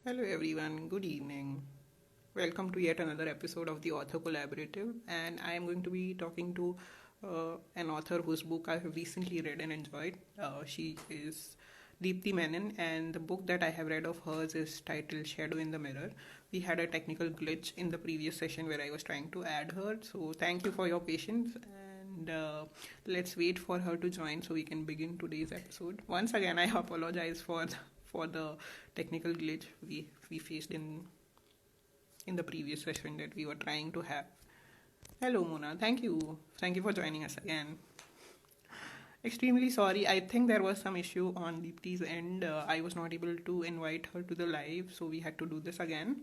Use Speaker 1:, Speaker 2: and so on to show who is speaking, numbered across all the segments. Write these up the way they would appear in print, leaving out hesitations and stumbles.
Speaker 1: Hello everyone, good evening. Welcome to yet another episode of the Author Collaborative, and I am going to be talking to an author whose book I have recently read and enjoyed. She is Deepti Menon, and the book that I have read of hers is titled Shadow in the Mirror. We had a technical glitch in the previous session where I was trying to add her, so thank you for your patience. And let's wait for her to join so we can begin today's episode. Once again, I apologize for the technical glitch we faced in the previous session that we were trying to have. Hello, Mona. Thank you for joining us again. Extremely sorry. I think there was some issue on Deepti's end. I was not able to invite her to the live, so we had to do this again.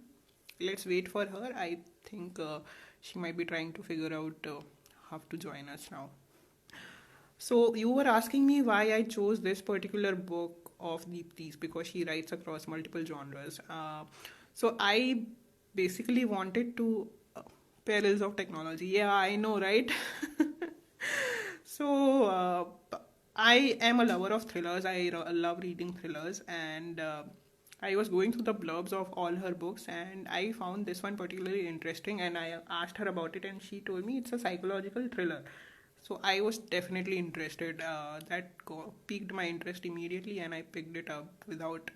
Speaker 1: Let's wait for her. I think she might be trying to figure out how to join us now. So you were asking me why I chose this particular book of Deepti's because she writes across multiple genres. So I basically wanted to perils of technology. Yeah, I know, right? So I am a lover of thrillers. I love reading thrillers, and I was going through the blurbs of all her books, and I found this one particularly interesting. And I asked her about it, and she told me it's a psychological thriller. So I was definitely interested. Piqued my interest immediately, and I picked it up without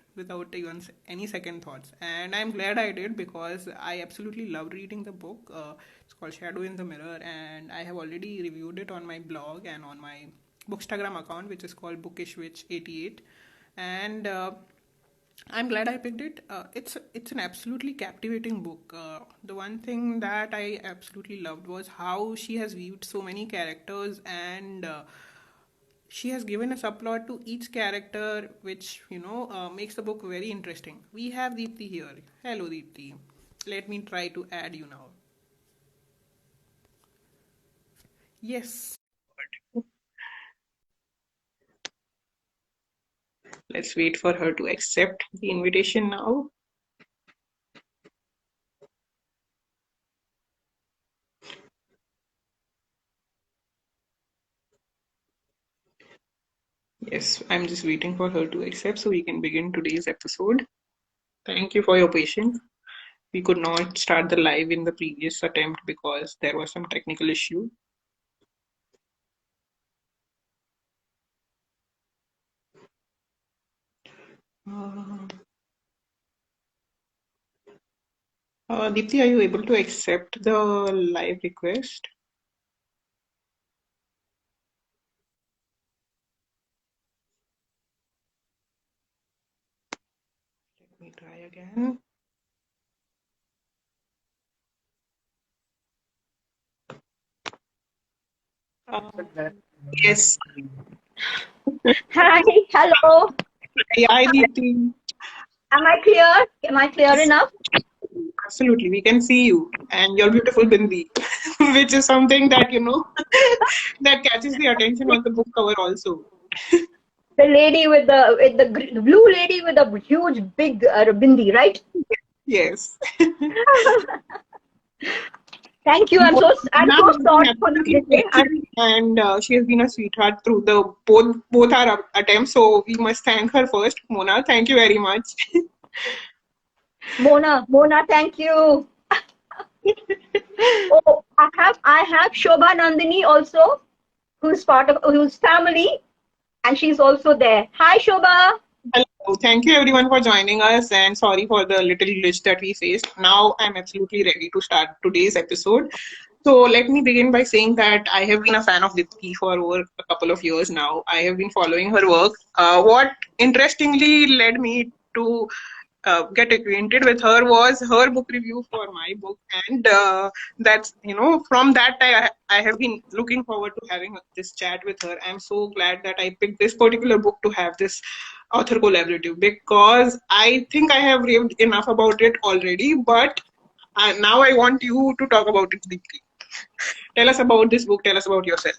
Speaker 1: even any second thoughts. And I'm glad I did because I absolutely love reading the book. It's called Shadow in the Mirror, and I have already reviewed it on my blog and on my Bookstagram account, which is called Bookishwitch88. And I'm glad I picked it. It's an absolutely captivating book. The one thing that I absolutely loved was how she has weaved so many characters, and she has given a subplot to each character, which makes the book very interesting. We have Deepti here. Hello, Deepti. Let me try to add you now. Yes. Let's wait for her to accept the invitation now. Yes, I'm just waiting for her to accept so we can begin today's episode. Thank you for your patience. We could not start the live in the previous attempt because there was some technical issue. Uh, Deepti, are you able to accept the live request? Let me try again. Uh, yes.
Speaker 2: Hi, hello.
Speaker 1: Hi, Deepti.
Speaker 2: Am I clear? Am I clear
Speaker 1: Yes,
Speaker 2: enough?
Speaker 1: absolutely. We can see you and your beautiful bindi, which is something that, that catches the attention on the book cover also.
Speaker 2: The lady with the blue lady with a huge big bindi, right?
Speaker 1: Yes.
Speaker 2: Thank you. I'm
Speaker 1: Mona
Speaker 2: so
Speaker 1: has been
Speaker 2: sorry for the
Speaker 1: absolutely
Speaker 2: delay.
Speaker 1: great, and she has been a sweetheart through the both our attempts. So we must thank her first. Mona, thank you very much.
Speaker 2: Mona, thank you. Oh, I have Shobha Nandini also, who's family, and she's also there. Hi, Shobha.
Speaker 1: Hello, thank you everyone for joining us, and sorry for the little glitch that we faced. Now I'm absolutely ready to start today's episode. So let me begin by saying that I have been a fan of Dipti for over a couple of years now. I have been following her work. What interestingly led me to get acquainted with her was her book review for my book, and that's from that time I have been looking forward to having this chat with her. I'm so glad that I picked this particular book to have this author collaborative because I think I have raved enough about it already, but now I want you to talk about it deeply. Tell us about this book. Tell us about yourself.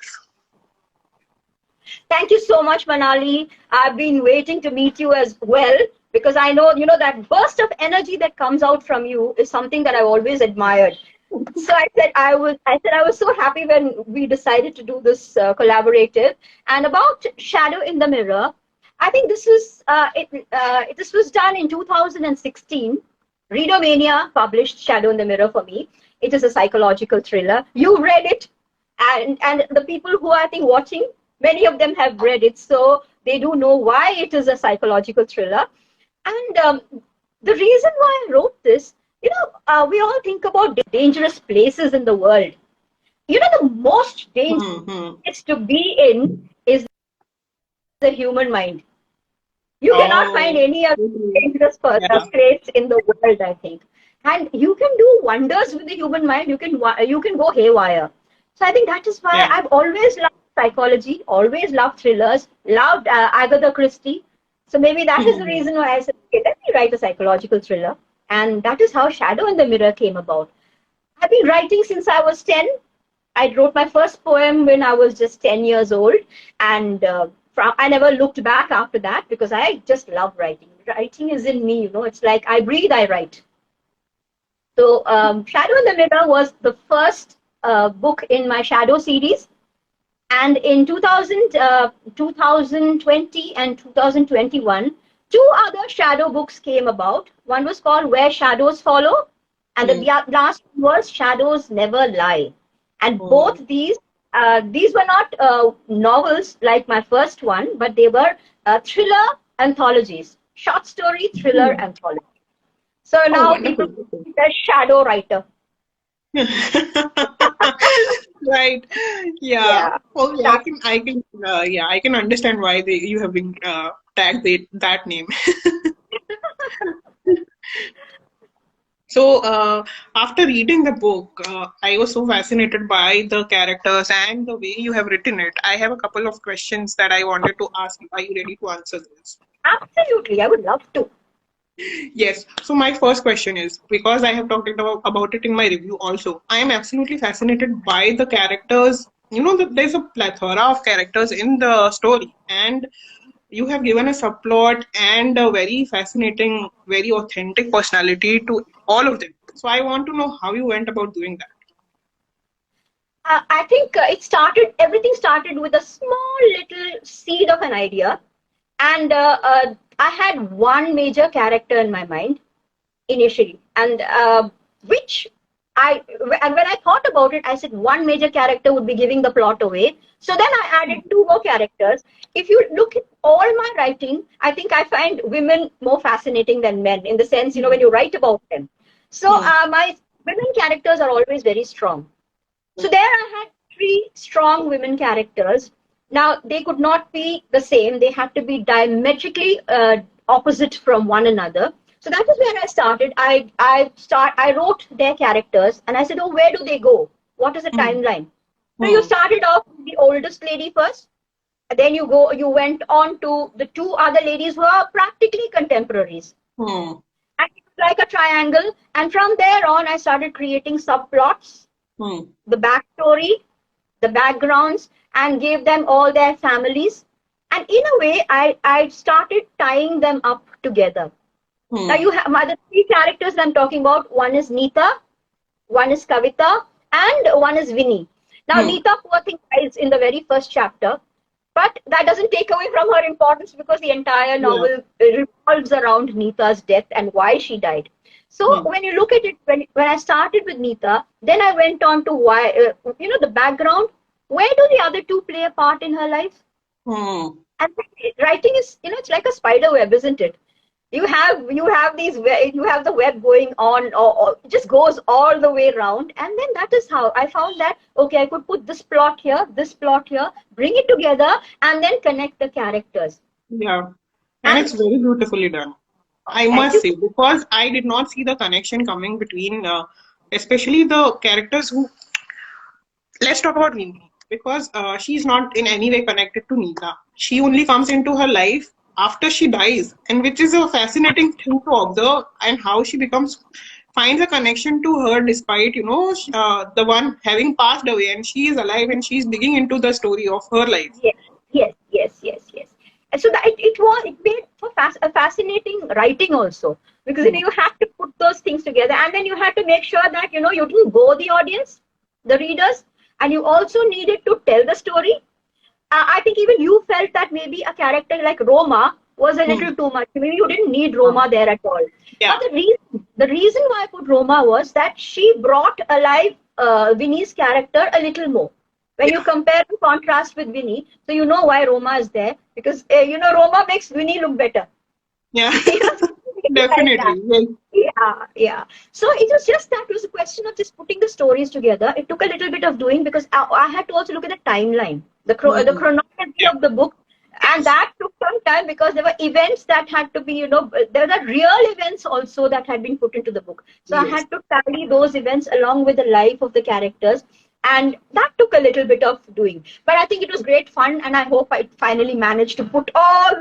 Speaker 2: Thank you so much, Manali. I've been waiting to meet you as well because I know, that burst of energy that comes out from you is something that I've always admired. So I was so happy when we decided to do this collaborative. And about Shadow in the Mirror, I think this was done in 2016. Readomania published Shadow in the Mirror for me. It is a psychological thriller. You read it, and the people who are, I think, watching, many of them have read it, so they do know why it is a psychological thriller. And the reason why I wrote this, we all think about dangerous places in the world. The most dangerous
Speaker 1: Hmm.
Speaker 2: place to be in is the human mind. You cannot find
Speaker 1: Oh,
Speaker 2: any other dangerous
Speaker 1: yeah.
Speaker 2: place in the world, I think. And you can do wonders with the human mind. You can go haywire. So I think that is why
Speaker 1: Yeah.
Speaker 2: I've always loved psychology, always loved thrillers, loved Agatha Christie. So maybe that is the
Speaker 1: Hmm.
Speaker 2: reason why I said, okay, let me write a psychological thriller. And that is how Shadow in the Mirror came about. I've been writing since I was 10. I wrote my first poem when I was just 10 years old, and I never looked back after that because I just love writing. Writing is in me, It's like I breathe, I write. So, Shadow in the Mirror was the first book in my Shadow series. And in 2020 and 2021, two other shadow books came about. One was called Where Shadows Follow, and the
Speaker 1: Hmm.
Speaker 2: last one was Shadows Never Lie. And
Speaker 1: Oh.
Speaker 2: both these were not novels like my first one, but they were thriller anthologies, short story thriller
Speaker 1: Hmm.
Speaker 2: anthology. So
Speaker 1: Oh,
Speaker 2: now people
Speaker 1: wonderful.
Speaker 2: call me the shadow writer.
Speaker 1: Right. Yeah.
Speaker 2: Yeah.
Speaker 1: Okay. I can understand why you have been tagged that name. So, after reading the book, I was so fascinated by the characters and the way you have written it. I have a couple of questions that I wanted to ask you. Are you ready to answer this?
Speaker 2: Absolutely. I would love to.
Speaker 1: Yes. So my first question is, because I have talked about it in my review also, I am absolutely fascinated by the characters. There's a plethora of characters in the story, and you have given a subplot and a very fascinating, very authentic personality to all of them. So I want to know how you went about doing that.
Speaker 2: I think everything started with a small little seed of an idea. And I had one major character in my mind initially. And which and when I thought about it, I said one major character would be giving the plot away. So then I added two more characters. If you look at all my writing, I think I find women more fascinating than men in the sense, when you write about them. So
Speaker 1: Hmm.
Speaker 2: my women characters are always very strong. So
Speaker 1: Hmm.
Speaker 2: there I had three strong women characters. Now they could not be the same; they had to be diametrically opposite from one another. So that is where I started. I wrote their characters, and I said, "Oh, where do they go? What is the
Speaker 1: Hmm.
Speaker 2: timeline?" So you
Speaker 1: Hmm.
Speaker 2: started off with the oldest lady first, and then you went on to the two other ladies who are practically contemporaries.
Speaker 1: Hmm.
Speaker 2: And it was like a triangle. And from there on, I started creating subplots,
Speaker 1: Hmm.
Speaker 2: the backstory, the backgrounds, and gave them all their families. And in a way, I started tying them up together. Now
Speaker 1: Hmm.
Speaker 2: you have the three characters I'm talking about. One is Neeta, one is Kavita, and one is Vinny. Now
Speaker 1: Hmm.
Speaker 2: Neeta, poor thing, dies in the very first chapter, but that doesn't take away from her importance because the entire
Speaker 1: Yeah.
Speaker 2: novel revolves around Neeta's death and why she died. So
Speaker 1: Hmm.
Speaker 2: when you look at it, when I started with Neeta, then I went on to why, the background. Where do the other two play a part in her life?
Speaker 1: Hmm.
Speaker 2: And writing is, it's like a spider web, isn't it? You have the web going on, or it just goes all the way around, and then that is how I found that okay, I could put this plot here, bring it together, and then connect the characters.
Speaker 1: Yeah. And
Speaker 2: And
Speaker 1: it's very beautifully done. I
Speaker 2: thank
Speaker 1: must
Speaker 2: you.
Speaker 1: say, because I did not see the connection coming between, especially the characters who. Let's talk about Rinki, because she's not in any way connected to Neeta. She only comes into her life after she dies, and which is a fascinating thing to observe, and how she finds a connection to her despite the one having passed away, and she is alive and she's digging into the story of her life.
Speaker 2: Yes, yes. And so that it made for a fascinating writing also, because
Speaker 1: Hmm.
Speaker 2: you have to put those things together, and then you have to make sure that you didn't bore the audience, the readers, and you also needed to tell the story. I think even you felt that maybe a character like Roma was a
Speaker 1: Hmm.
Speaker 2: little too much. Maybe you didn't need Roma there at all.
Speaker 1: Yeah.
Speaker 2: But the reason why I put Roma was that she brought alive Winnie's character a little more. When you
Speaker 1: Yeah.
Speaker 2: compare and contrast with Winnie, so you know why Roma is there, because Roma makes Winnie look better.
Speaker 1: Yeah.
Speaker 2: You know, like that.
Speaker 1: Definitely. Yes.
Speaker 2: Yeah, yeah. So it was just that it was a question of just putting the stories together. It took a little bit of doing because I had to also look at the timeline, the
Speaker 1: Hmm.
Speaker 2: chronology
Speaker 1: Yeah.
Speaker 2: of the book, and that took some time because there were events that had to be, there were real events also that had been put into the book. So I
Speaker 1: Yes.
Speaker 2: had to tally those events along with the life of the characters, and that took a little bit of doing. But I think it was great fun, and I hope I finally managed to put all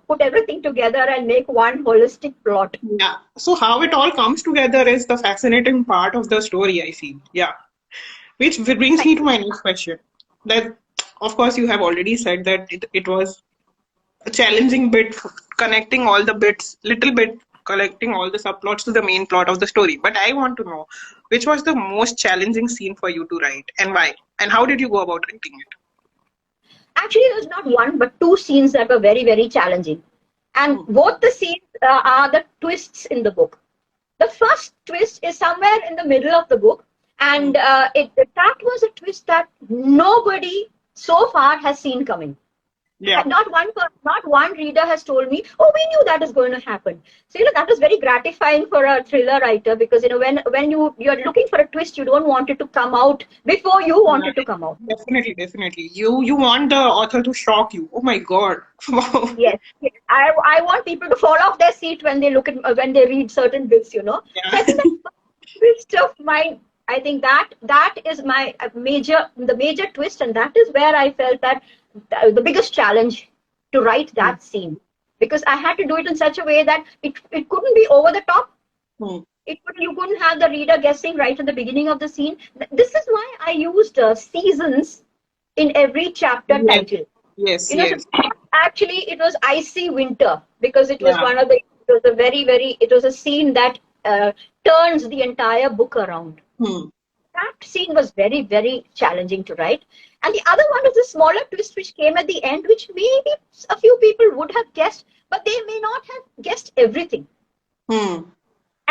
Speaker 2: put everything together and make one holistic plot.
Speaker 1: Yeah. So how it all comes together is the fascinating part of the story, I feel. Yeah. Which brings me to my next question. That, of course, you have already said that it was a challenging bit connecting all the bits, little bit collecting all the subplots to the main plot of the story. But I want to know which was the most challenging scene for you to write and why? And how did you go about writing it?
Speaker 2: Actually, there's not one, but two scenes that were very, very challenging. And
Speaker 1: Hmm.
Speaker 2: both the scenes are the twists in the book. The first twist is somewhere in the middle of the book,
Speaker 1: Hmm.
Speaker 2: and that was a twist that nobody so far has seen coming.
Speaker 1: Yeah.
Speaker 2: Not one reader has told me, "Oh, we knew that is going to happen." So that was very gratifying for a thriller writer because when you're looking for a twist, you don't want it to come out before you want it to come out.
Speaker 1: Definitely, definitely. You want the author to shock you. Oh my God. Wow.
Speaker 2: Yes, yes. I want people to fall off their seat when they look at when they read certain bits. So I
Speaker 1: Yeah.
Speaker 2: think that twist of mine, I think that is my the major twist, and that is where I felt that the biggest challenge to write
Speaker 1: Hmm.
Speaker 2: that scene, because I had to do it in such a way that it couldn't be over the top.
Speaker 1: Hmm.
Speaker 2: You couldn't have the reader guessing right at the beginning of the scene. This is why I used seasons in every chapter
Speaker 1: Yes,
Speaker 2: title.
Speaker 1: yes,
Speaker 2: So
Speaker 1: yes.
Speaker 2: actually it was icy winter because it was
Speaker 1: Yeah.
Speaker 2: one of the it was a very very it was a scene that turns the entire book around.
Speaker 1: Hmm.
Speaker 2: That scene was very very challenging to write, and the other one was a smaller twist which came at the end, which maybe a few people would have guessed, but they may not have guessed everything.
Speaker 1: Hmm.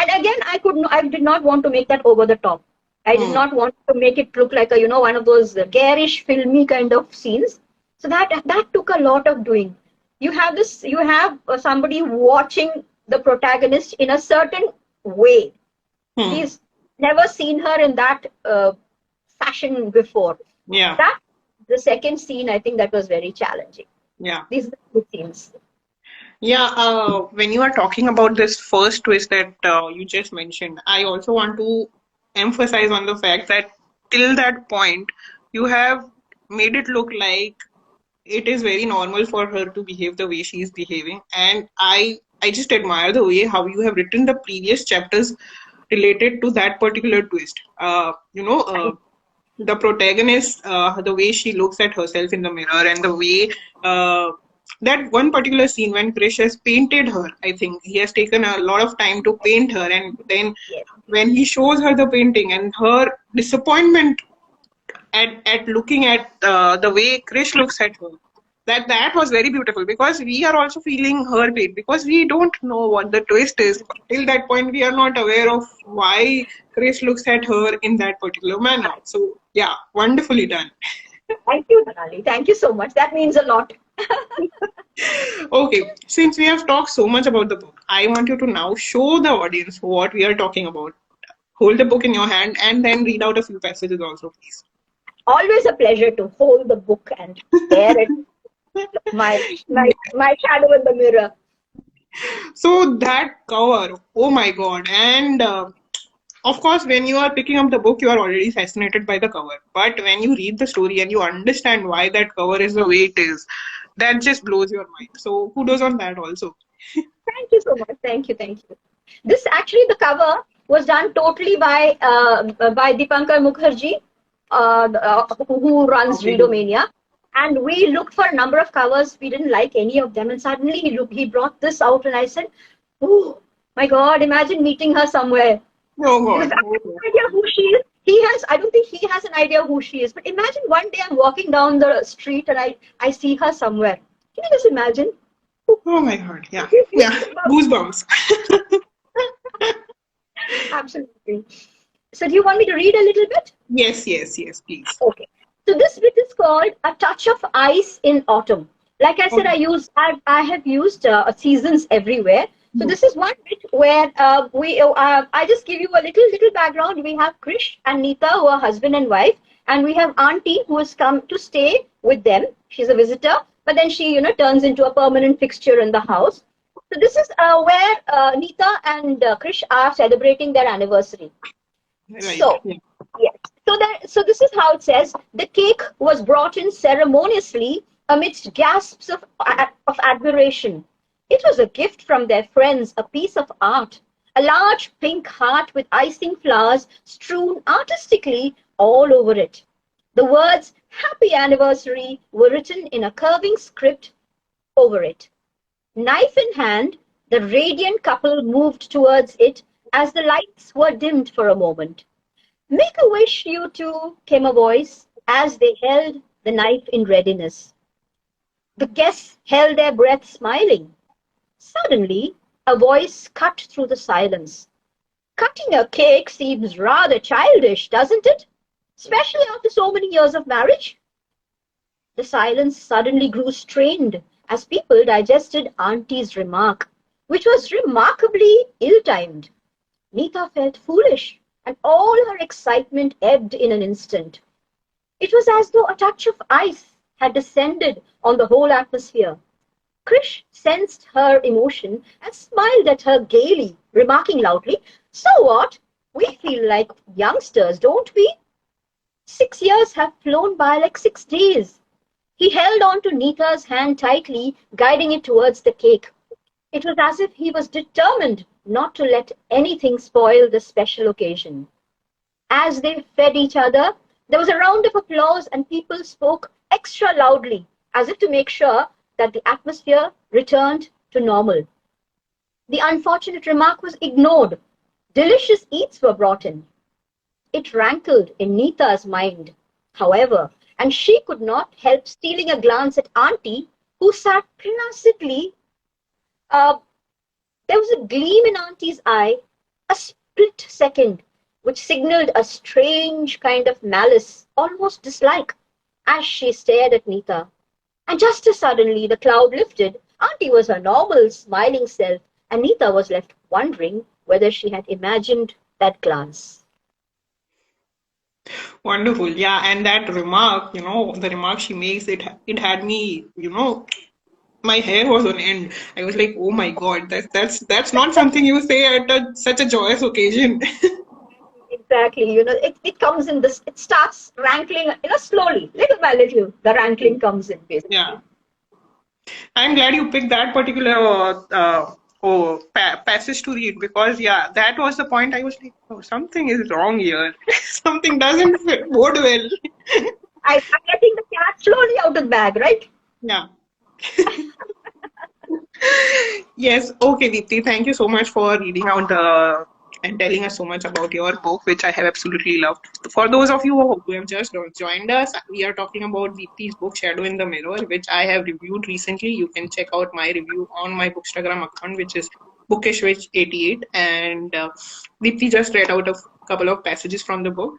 Speaker 2: And again, I did not want to make that over the top. I did
Speaker 1: Hmm.
Speaker 2: not want to make it look like one of those garish, filmy kind of scenes. So that took a lot of doing. You have somebody watching the protagonist in a certain way.
Speaker 1: Hmm.
Speaker 2: He's never seen her in that fashion before.
Speaker 1: Yeah.
Speaker 2: That the second scene, I think that was very challenging.
Speaker 1: Yeah.
Speaker 2: These are the two scenes.
Speaker 1: Yeah. When you are talking about this first twist that you just mentioned, I also want to emphasize on the fact that till that point, you have made it look like it is very normal for her to behave the way she is behaving, and I just admire the way how you have written the previous chapters related to that particular twist. The protagonist, the way she looks at herself in the mirror, and the way uh, that one particular scene when Krish has painted her, I think he has taken a lot of time to paint her, and then
Speaker 2: Yes.
Speaker 1: when he shows her the painting and her disappointment at looking at the way Krish looks at her. That was very beautiful because we are also feeling her pain because we don't know what the twist is. Till that point, we are not aware of why Krish looks at her in that particular manner. So yeah, wonderfully done.
Speaker 2: Thank you, Dhanali. Thank you so much. That means a lot.
Speaker 1: Okay, since we have talked so much about the book, I want you to now show the audience what we are talking about. Hold the book in your hand and then read out a few passages also, please.
Speaker 2: Always a pleasure to hold the book and stare at my shadow in the mirror.
Speaker 1: So that cover, oh my God. And of course, when you are picking up the book, you are already fascinated by the cover. But when you read the story and you understand why that cover is the way it is, that just blows your mind. So kudos on that also.
Speaker 2: Thank you so much. Thank you. Thank you. This actually the cover was done totally by Dipankar Mukherjee, who runs
Speaker 1: Okay.
Speaker 2: Readomania. And we looked for a number of covers. We didn't like any of them. And suddenly he brought this out, and I said, "Oh my God! Imagine meeting her somewhere."
Speaker 1: Oh
Speaker 2: Because
Speaker 1: God.
Speaker 2: I have
Speaker 1: Oh God.
Speaker 2: no idea who she is. I don't think he has an idea who she is. But imagine one day I'm walking down the street and I see her somewhere. Can you just imagine?
Speaker 1: Oh my God. Yeah. Yeah. Goosebumps.
Speaker 2: Absolutely. So do you want me to read a little bit?
Speaker 1: Yes, yes, yes, please.
Speaker 2: Okay. So this bit is called A Touch of Ice in Autumn. Like I said,
Speaker 1: Okay.
Speaker 2: I have used seasons everywhere. So
Speaker 1: Hmm.
Speaker 2: this is one bit where I just give you a little background. We have Krish and Neeta who are husband and wife, and we have Auntie who has come to stay with them. She's a visitor, but then she turns into a permanent fixture in the house. So this is where Neeta and Krish are celebrating their anniversary.
Speaker 1: Right.
Speaker 2: So,
Speaker 1: Yeah.
Speaker 2: yes. So this is how it says. The cake was brought in ceremoniously amidst gasps of admiration. It was a gift from their friends, a piece of art, a large pink heart with icing flowers strewn artistically all over it. The words "Happy Anniversary" were written in a curving script over it. Knife in hand, the radiant couple moved towards it as the lights were dimmed for a moment. "Make a wish, you two," came a voice as they held the knife in readiness. The guests held their breath, smiling. Suddenly, a voice cut through the silence. "Cutting a cake seems rather childish, doesn't it? Especially after so many years of marriage?" The silence suddenly grew strained as people digested Auntie's remark, which was remarkably ill-timed. Neeta felt foolish, and all her excitement ebbed in an instant. It was as though a touch of ice had descended on the whole atmosphere. Krish sensed her emotion and smiled at her gaily, remarking loudly, "So what? We feel like youngsters, don't we? 6 years have flown by like 6 days." He held on to Neeta's hand tightly, guiding it towards the cake. It was as if he was determined not to let anything spoil the special occasion. As they fed each other, there was a round of applause and people spoke extra loudly, as if to make sure that the atmosphere returned to normal. The unfortunate remark was ignored. Delicious eats were brought in. It rankled in Neeta's mind, however, and she could not help stealing a glance at Auntie, who sat placidly. Uh, there was a gleam in Auntie's eye, a split second, which signaled a strange kind of malice, almost dislike, as she stared at Neeta. And just as suddenly the cloud lifted, Auntie was her normal, smiling self, and Neeta was left wondering whether she had imagined that glance.
Speaker 1: Wonderful. Yeah. And that remark, the remark she makes, it had me, my hair was on end. I was like, oh my God, that's not something you say at such a joyous occasion.
Speaker 2: Exactly, it comes in this, it starts rankling, slowly, little by little, the rankling comes in, basically.
Speaker 1: Yeah. I'm glad you picked that particular passage to read because, yeah, that was the point. I was like, oh, something is wrong here. Something doesn't fit bode well.
Speaker 2: I'm letting the cat slowly out of the bag, right?
Speaker 1: Yeah. Yes. Okay, Deepti. Thank you so much for reading out and telling us so much about your book, which I have absolutely loved. For those of you who have just joined us, we are talking about Deepti's book, Shadow in the Mirror, which I have reviewed recently. You can check out my review on my Bookstagram account, which is bookishwitch88. And Deepti just read out a couple of passages from the book.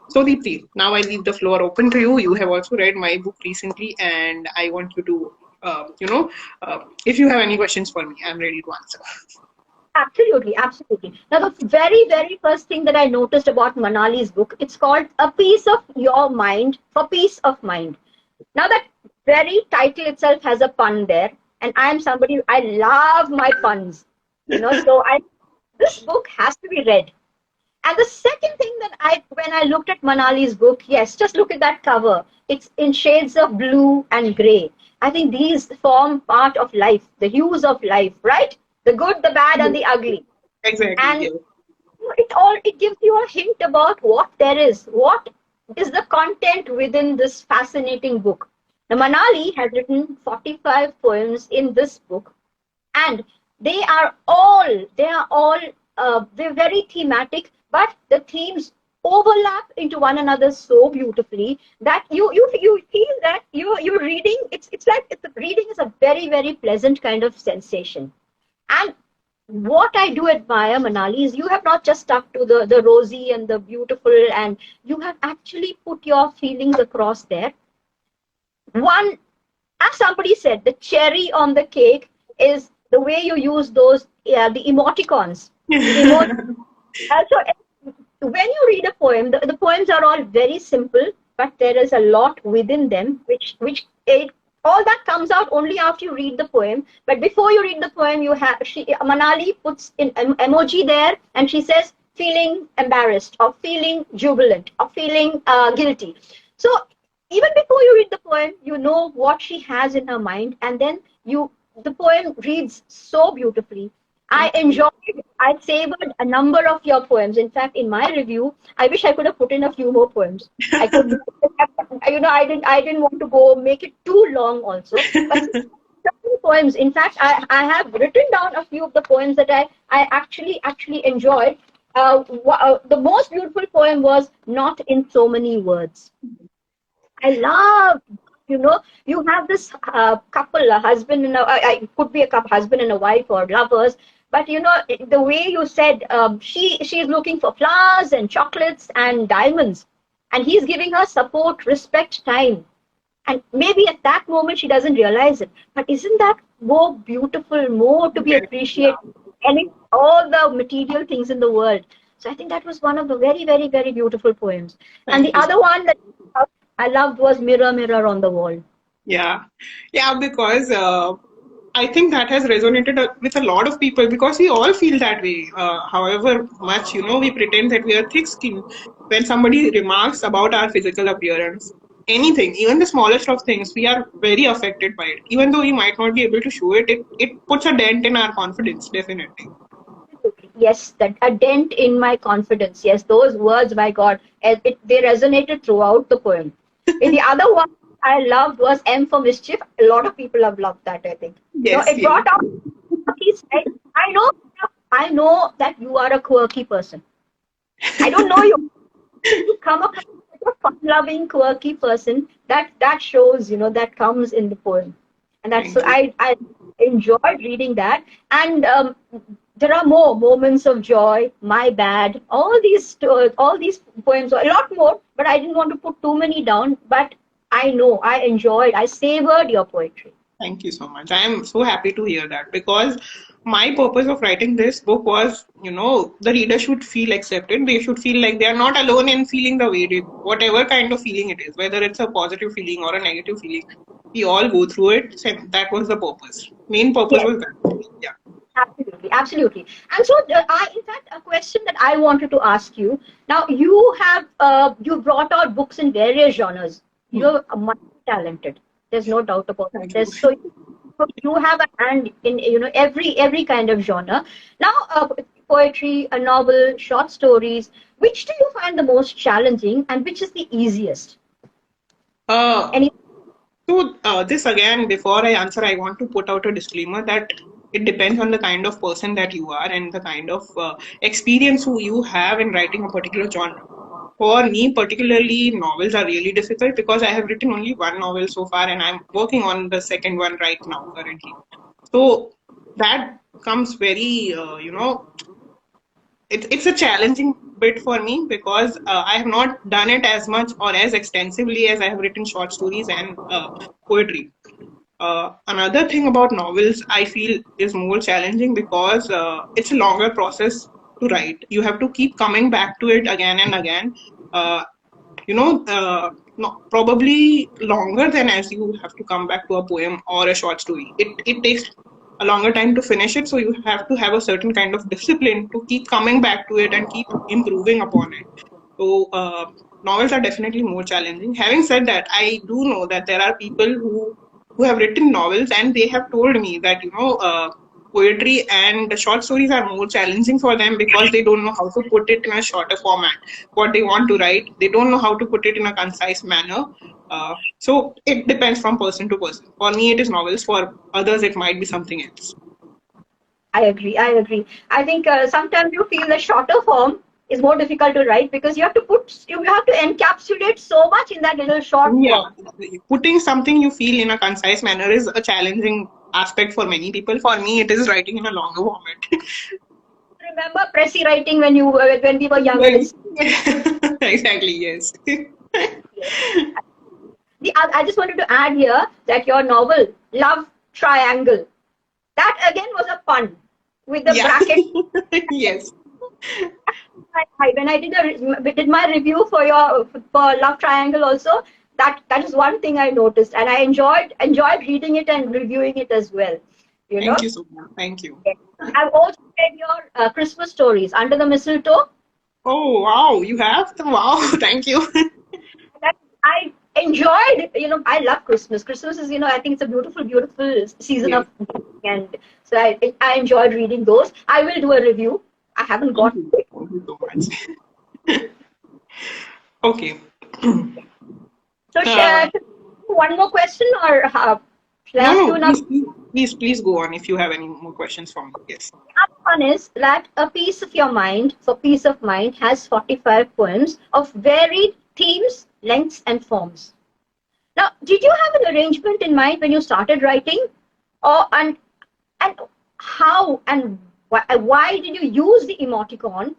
Speaker 1: So, Deepti, now I leave the floor open to you. You have also read my book recently, and I want you to, if you have any questions for me, I'm ready to answer.
Speaker 2: Absolutely, absolutely. Now, the very, very first thing that I noticed about Manali's book, it's called A Piece of Your Mind for Peace of Mind. Now, that very title itself has a pun there, and I am somebody, I love my puns, this book has to be read. And the second thing that when I looked at Manali's book, yes, just look at that cover. It's in shades of blue and gray. I think these form part of life, the hues of life, right? The good, the bad, and the ugly.
Speaker 1: Exactly.
Speaker 2: And
Speaker 1: Yes.
Speaker 2: it gives you a hint about what is the content within this fascinating book. Now, Manali has written 45 poems in this book, and they are all they're very thematic, but the themes overlap into one another so beautifully that you feel that you're reading. It's like reading is a very, very pleasant kind of sensation. And what I do admire, Manali, is you have not just stuck to the rosy and the beautiful, and you have actually put your feelings across there. One, as somebody said, the cherry on the cake is the way you use those, the emoticons, the emoji. So when you read a poem, the poems are all very simple, but there is a lot within them, which it, all that comes out only after you read the poem. But before you read the poem, you have Manali puts in emoji there, and she says feeling embarrassed, or feeling jubilant, or feeling guilty. So even before you read the poem, you know what she has in her mind, and then the poem reads so beautifully. I
Speaker 1: Thank you.
Speaker 2: enjoyed, I savored a number of your poems. In fact, in my review, I wish I could have put in a few more poems. I could, I didn't want to go make it too long also. But certain poems, in fact, I have written down a few of the poems that I actually enjoyed. The most beautiful poem was Not in So Many Words. I love, you have this couple, a husband and it could be a couple, husband and a wife or lovers, but the way you said, she's looking for flowers and chocolates and diamonds, and he's giving her support, respect, time, and maybe at that moment she doesn't realize it. But isn't that more beautiful, more to be
Speaker 1: Very, yeah.
Speaker 2: appreciated, and all the material things in the world? So I think that was one of the very, very, very beautiful poems. And
Speaker 1: Thank
Speaker 2: the
Speaker 1: you.
Speaker 2: other one that I loved was Mirror, Mirror on the Wall.
Speaker 1: Yeah, yeah, because I think that has resonated with a lot of people because we all feel that way. However much, we pretend that we are thick-skinned, when somebody remarks about our physical appearance, anything, even the smallest of things, we are very affected by it. Even though we might not be able to show it, it puts a dent in our confidence, definitely.
Speaker 2: Yes, that a dent in my confidence. Yes, those words, my God, they resonated throughout the poem. And the other one I loved was M for Mischief. A lot of people have loved that, I think.
Speaker 1: Yes,
Speaker 2: It
Speaker 1: yes.
Speaker 2: brought out what he said. I know that you are a quirky person. I don't know you. You come across as a fun-loving, quirky person. That shows, that comes in the poem, and that's so
Speaker 1: Thank you.
Speaker 2: I enjoyed reading that. And there are more moments of joy. My bad. All these poems, a lot more, but I didn't want to put too many down. But I know I enjoyed. I savored your poetry.
Speaker 1: Thank you so much. I am so happy to hear that because my purpose of writing this book was, the reader should feel accepted. They should feel like they are not alone in feeling the way they, whatever kind of feeling it is, whether it's a positive feeling or a negative feeling. We all go through it. So that was the purpose. Main purpose
Speaker 2: Yes.
Speaker 1: was that. Yeah.
Speaker 2: Absolutely, absolutely. And so, in fact, a question that I wanted to ask you. Now, you brought out books in various genres.
Speaker 1: Hmm.
Speaker 2: You're multi-talented. There's no doubt about it.
Speaker 1: Thank you.
Speaker 2: So you have a hand in every kind of genre. Now, poetry, a novel, short stories. Which do you find the most challenging, and which is the easiest?
Speaker 1: Uh,
Speaker 2: Any?
Speaker 1: So, this again, before I answer, I want to put out a disclaimer that it depends on the kind of person that you are and the kind of experience who you have in writing a particular genre. For me, particularly, novels are really difficult because I have written only one novel so far and I'm working on the second one right now, currently. So, that comes very, it's a challenging bit for me because I have not done it as much or as extensively as I have written short stories and poetry. Another thing about novels I feel is more challenging because it's a longer process to write. You have to keep coming back to it again and again. Uh, no, probably longer than as you have to come back to a poem or a short story. It takes a longer time to finish it, so you have to have a certain kind of discipline to keep coming back to it and keep improving upon it. So novels are definitely more challenging. Having said that, I do know that there are people who have written novels and they have told me that poetry and short stories are more challenging for them because they don't know how to put it in a shorter format. What they want to write, they don't know how to put it in a concise manner. So it depends from person to person. For me, it is novels. For others, it might be something else.
Speaker 2: I agree. I agree. I think sometimes you feel the shorter form. is more difficult to write because you have to encapsulate so much in that little short
Speaker 1: Yeah,
Speaker 2: form.
Speaker 1: putting something you feel in a concise manner is a challenging aspect for many people. For me, it is writing in a longer format.
Speaker 2: Remember Pressy writing when we were younger in
Speaker 1: Yes.
Speaker 2: school?
Speaker 1: Exactly, yes.
Speaker 2: Yes. I just wanted to add here that your novel, Love Triangle, that again was a pun with the
Speaker 1: Yeah.
Speaker 2: bracket.
Speaker 1: Yes.
Speaker 2: When I did my review for Love Triangle also, that is one thing I noticed, and I enjoyed reading it and reviewing it as well. You
Speaker 1: Thank
Speaker 2: know,
Speaker 1: you so much. Thank you.
Speaker 2: yes. I've also read your Christmas stories, Under the Mistletoe.
Speaker 1: Oh, wow. You have? Wow. Thank you.
Speaker 2: That I enjoyed. I love Christmas. Christmas is, I think it's a beautiful, beautiful season
Speaker 1: Yes.
Speaker 2: of giving, and so I enjoyed reading those. I will do a review. I haven't
Speaker 1: Thank
Speaker 2: got
Speaker 1: you.
Speaker 2: it.
Speaker 1: Thank you so much. Okay.
Speaker 2: So,
Speaker 1: Uh,
Speaker 2: one more question, or shall I
Speaker 1: no,
Speaker 2: ask you
Speaker 1: no.
Speaker 2: another?
Speaker 1: Please go on if you have any more questions for me. Yes.
Speaker 2: One is that A Piece of Your Mind, for Peace of Mind, has 45 poems of varied themes, lengths, and forms. Now, did you have an arrangement in mind when you started writing, or and how and why did you use the emoticon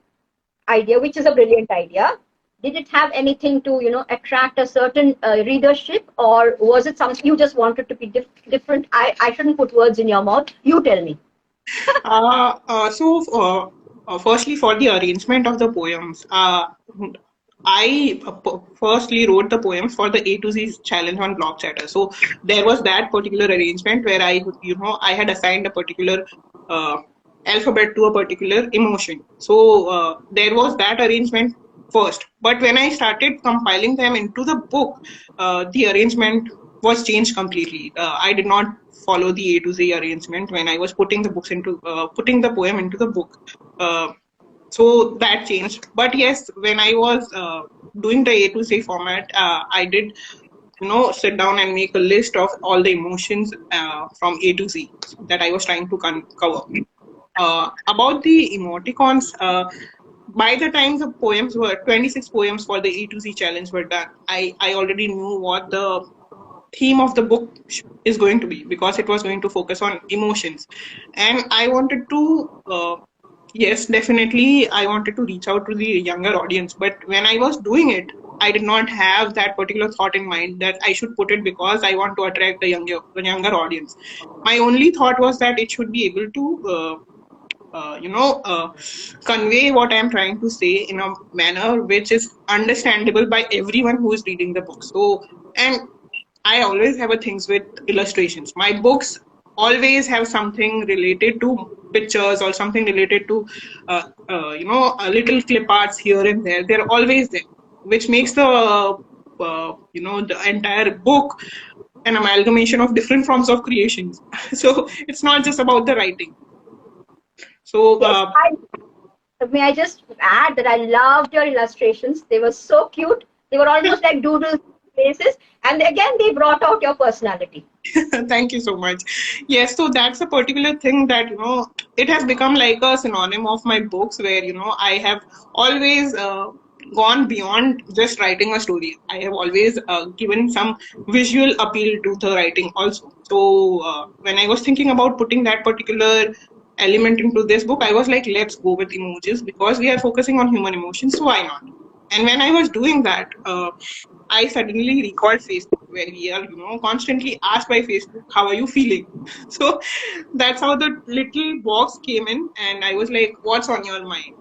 Speaker 2: idea, which is a brilliant idea? Did it have anything to attract a certain readership, or was it something you just wanted to be different? I shouldn't put words in your mouth. You tell me.
Speaker 1: Firstly, for the arrangement of the poems, I firstly wrote the poems for the A to Z challenge on Block Chatter. So there was that particular arrangement where I had assigned a particular uh, alphabet to a particular emotion. So there was that arrangement first. But when I started compiling them into the book, the arrangement was changed completely. I did not follow the A to Z arrangement when I was putting the poem into the book. Uh, so that changed. But yes, when I was doing the A to Z format, I did sit down and make a list of all the emotions from A to Z that I was trying to cover. About the emoticons, by the time the poems were 26 poems for the A to Z challenge were done, I already knew what the theme of the book is going to be, because it was going to focus on emotions. And I wanted to yes, definitely I wanted to reach out to the younger audience, but when I was doing it, I did not have that particular thought in mind that I should put it because I want to attract the younger audience. My only thought was that it should be able to uh, you know, uh, convey what I'm trying to say in a manner which is understandable by everyone who is reading the book. So, and I always have a things with illustrations. My books always have something related to pictures or something related to, little clip arts here and there. They're always there, which makes the entire book an amalgamation of different forms of creations. So it's not just about the writing. So
Speaker 2: Yes, may I just add that I loved your illustrations. They were so cute. They were almost like doodles faces, and again they brought out your personality.
Speaker 1: thank you so much. Yes, so that's a particular thing that it has become like a synonym of my books, where I have always gone beyond just writing a story. I have always given some visual appeal to the writing also. So when I was thinking about putting that particular element into this book, I was like, let's go with emojis because we are focusing on human emotions, so why not? And when I was doing that, I suddenly recalled Facebook, where we are, constantly asked by Facebook, "How are you feeling?" So that's how the little box came in, and I was like, "What's on your mind?"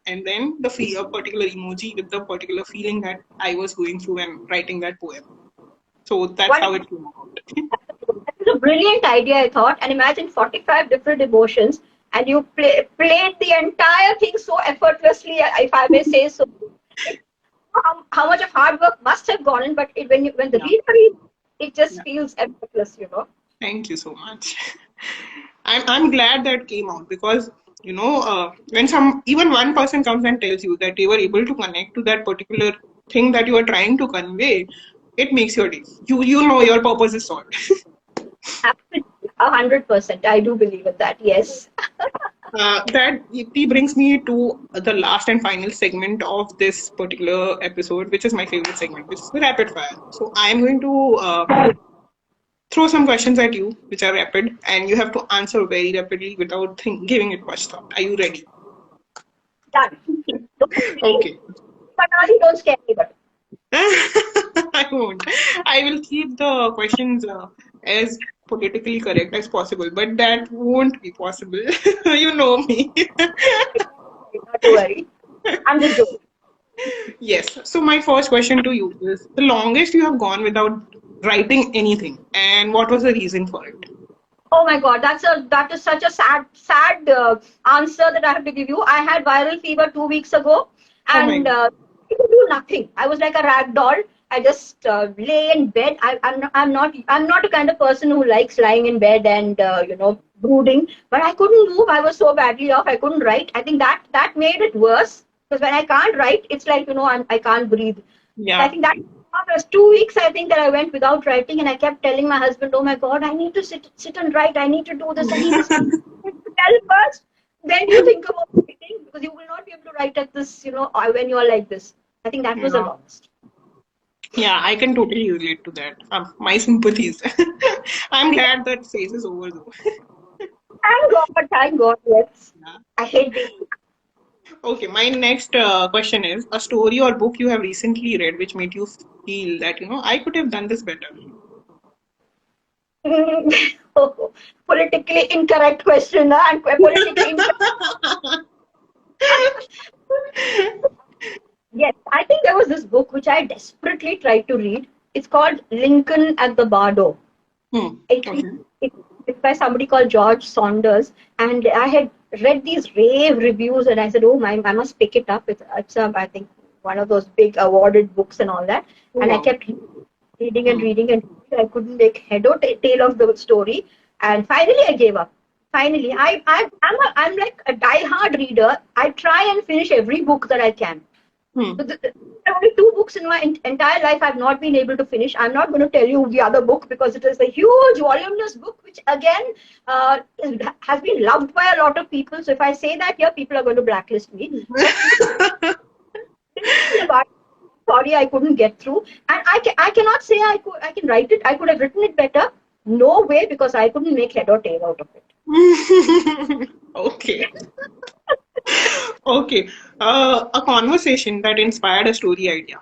Speaker 1: And then a particular emoji with the particular feeling that I was going through when writing that poem. So that's how
Speaker 2: Wonderful.
Speaker 1: it came about.
Speaker 2: That was a brilliant idea, I thought. And imagine 45 different emotions, and you played the entire thing so effortlessly, if I may say so. It, how much of hard work must have gone in, but when the
Speaker 1: Yeah,
Speaker 2: reader reads, it just
Speaker 1: yeah.
Speaker 2: feels effortless.
Speaker 1: Thank you so much. I'm glad that came out, because when some even one person comes and tells you that they were able to connect to that particular thing that you are trying to convey, it makes your day. You know your purpose is solved.
Speaker 2: Absolutely, 100%. I do believe in that. Yes.
Speaker 1: That Deepti brings me to the last and final segment of this particular episode, which is my favorite segment, which is the rapid fire. So I am going to throw some questions at you, which are rapid, and you have to answer very rapidly without giving it much thought. Are you ready?
Speaker 2: Done. Don't scare me.
Speaker 1: Okay.
Speaker 2: Panali, don't scare me, but
Speaker 1: I won't. I will keep the questions as politically correct as possible, but that won't be possible. You know me.
Speaker 2: not to worry. I'm just joking.
Speaker 1: Yes. So my first question to you is the longest you have gone without writing anything, and what was the reason for it?
Speaker 2: Oh my God, that is such a sad answer that I have to give you. I had viral fever 2 weeks ago,
Speaker 1: Oh my
Speaker 2: and
Speaker 1: God.
Speaker 2: I could do nothing. I was like a rag doll. I just lay in bed. I'm not a kind of person who likes lying in bed and brooding. But I couldn't move. I was so badly off. I couldn't write. I think that made it worse because when I can't write, it's like I can't breathe. So I
Speaker 1: Yeah.
Speaker 2: think that was 2 weeks. I think that I went without writing, and I kept telling my husband, "Oh my God, I need to sit and write. I need to do this. I need this." Tell first, then you think about writing because you will not be able to write at this, when you are like this. I think that was the
Speaker 1: Yeah.
Speaker 2: longest.
Speaker 1: Yeah, I can totally relate to that. My sympathies. I'm glad that phase is over though.
Speaker 2: Thank God, thank God. Yes,
Speaker 1: Yeah.
Speaker 2: I hate being.
Speaker 1: Okay, my next question is a story or book you have recently read which made you feel that, I could have done this better.
Speaker 2: Politically incorrect question, and politically incorrect. Yes, I think there was this book which I desperately tried to read. It's called Lincoln at the Bardo.
Speaker 1: Hmm.
Speaker 2: It,
Speaker 1: Okay.
Speaker 2: it, it's by somebody called George Saunders, and I had read these rave reviews, and I said, "Oh my, I must pick it up." It's I think one of those big awarded books and all that.
Speaker 1: Oh,
Speaker 2: And I
Speaker 1: wow.
Speaker 2: kept reading and
Speaker 1: Hmm.
Speaker 2: reading and reading. I couldn't make head or tail of the story, and finally I gave up. Finally, I'm like a die-hard reader. I try and finish every book that I can.
Speaker 1: Hmm.
Speaker 2: So there are only two books in my entire life I've not been able to finish. I'm not going to tell you the other book because it is a huge, voluminous book, which again has been loved by a lot of people. So if I say that here, people are going to blacklist me. But sorry, I couldn't get through, and I cannot say I can write it. I could have written it better. No way, because I couldn't make head or tail out of it.
Speaker 1: Okay. Okay. A conversation that inspired a story idea.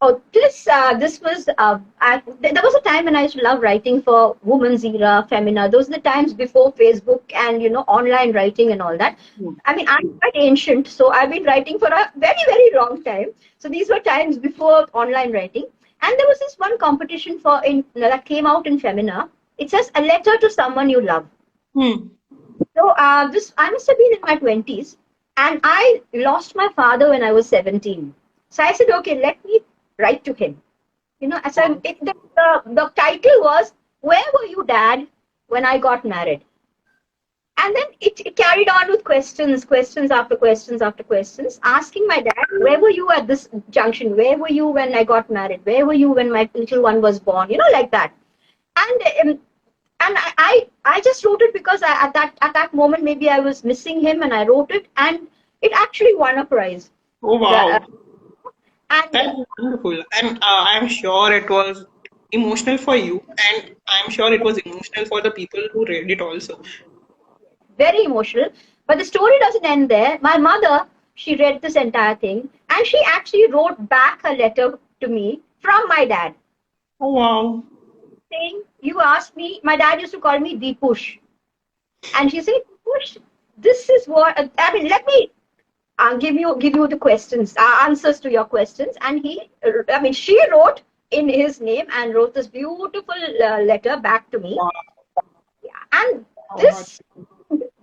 Speaker 2: Oh, this was there was a time when I used to love writing for Women's Era, Femina. Those are the times before Facebook and online writing and all that.
Speaker 1: Hmm.
Speaker 2: I mean, I'm quite ancient, so I've been writing for a very very long time. So these were times before online writing, and there was this one competition that came out in Femina. It says a letter to someone you love.
Speaker 1: Hmm.
Speaker 2: So this I must have been in my 20s, and I lost my father when I was 17. So I said, okay, let me write to him. As
Speaker 1: Wow.
Speaker 2: the title was, "Where were you, Dad, when I got married?" And then it carried on with questions after questions after questions, asking my dad, "Where were you at this junction? Where were you when I got married? Where were you when my little one was born?" Like that. And I just wrote it because at that moment maybe I was missing him, and I wrote it, and it actually won a prize.
Speaker 1: Oh,
Speaker 2: The,
Speaker 1: wow.
Speaker 2: and
Speaker 1: That's wonderful. And I'm sure it was emotional for you, and I'm sure it was emotional for the people who read it also.
Speaker 2: Very emotional. But the story doesn't end there. My mother, she read this entire thing, and she actually wrote back a letter to me from my dad
Speaker 1: Oh, wow.
Speaker 2: saying, "You asked me." My dad used to call me Deepush, and she said, "Push, this is what I mean. Let me give you the questions, answers to your questions." And she wrote in his name and wrote this beautiful letter back to me.
Speaker 1: Wow.
Speaker 2: Yeah. And
Speaker 1: Wow.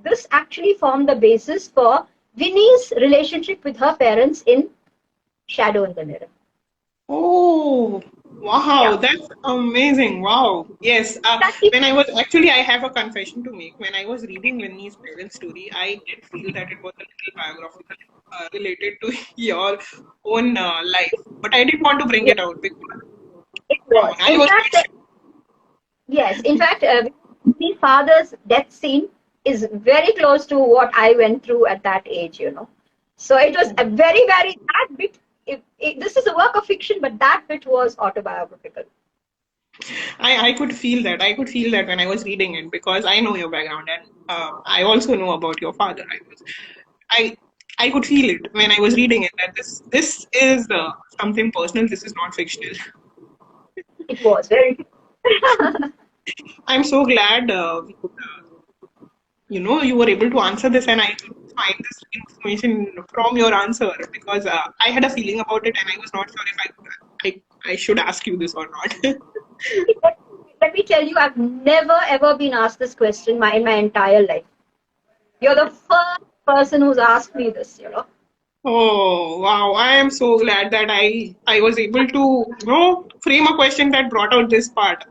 Speaker 2: this actually formed the basis for Winnie's relationship with her parents in Shadow in the Mirror.
Speaker 1: Oh, wow,
Speaker 2: Yeah.
Speaker 1: that's amazing. Wow. Yes.
Speaker 2: That is,
Speaker 1: When I was actually, I have a confession to make. When I was reading Winnie's parents' story, I did feel that it was a little biographical related to your own life. But I didn't want to bring
Speaker 2: yeah,
Speaker 1: it out because,
Speaker 2: it
Speaker 1: come on,
Speaker 2: was.
Speaker 1: I
Speaker 2: In
Speaker 1: was
Speaker 2: fact,
Speaker 1: not
Speaker 2: yes. In fact, the father's death scene. is very close to what I went through at that age, So it was a very, very, that bit, this is a work of fiction, but that bit was autobiographical.
Speaker 1: I could feel that. I could feel that when I was reading it because I know your background and I also know about your father. I I could feel it when I was reading it that this is something personal. This is not fictional.
Speaker 2: It was very.
Speaker 1: I'm so glad we could, you were able to answer this, and I could find this information from your answer because I had a feeling about it, and I was not sure if I should ask you this or not.
Speaker 2: Let me tell you, I've never ever been asked this question in my entire life. You're the first person who's asked me this.
Speaker 1: Oh wow! I am so glad that I was able to frame a question that brought out this part.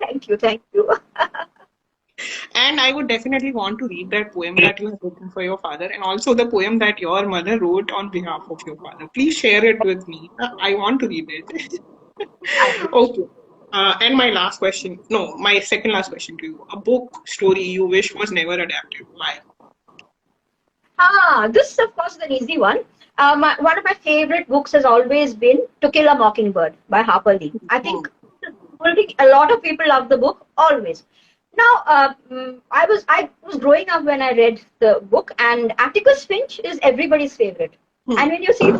Speaker 2: Thank you, thank you.
Speaker 1: And I would definitely want to read that poem that you have written for your father, and also the poem that your mother wrote on behalf of your father. Please share it with me. I want to read it. Okay. And my last question, no, my second last question to you. A book story you wish was never adapted. Why?
Speaker 2: This of course is an easy one. One of my favorite books has always been To Kill a Mockingbird by Harper Lee. I think a lot of people love the book always. Now, I was growing up when I read the book, and Atticus Finch is everybody's favorite. And when you see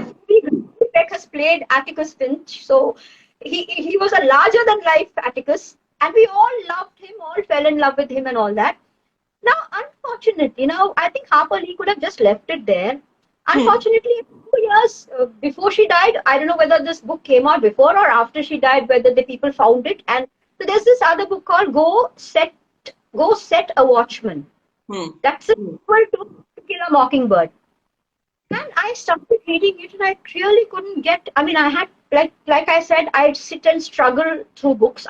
Speaker 2: Peck has played Atticus Finch, so he was a larger than life Atticus, and we all loved him, all fell in love with him, and all that. Now, unfortunately, I think Harper Lee could have just left it there. Unfortunately, 2 years before she died, I don't know whether this book came out before or after she died, whether the people found it. And so there's this other book called Go Set a Watchman. That's a sequel to Kill a Mockingbird. And I started reading it and I really couldn't get, I mean, I had, like I said, I'd sit and struggle through books.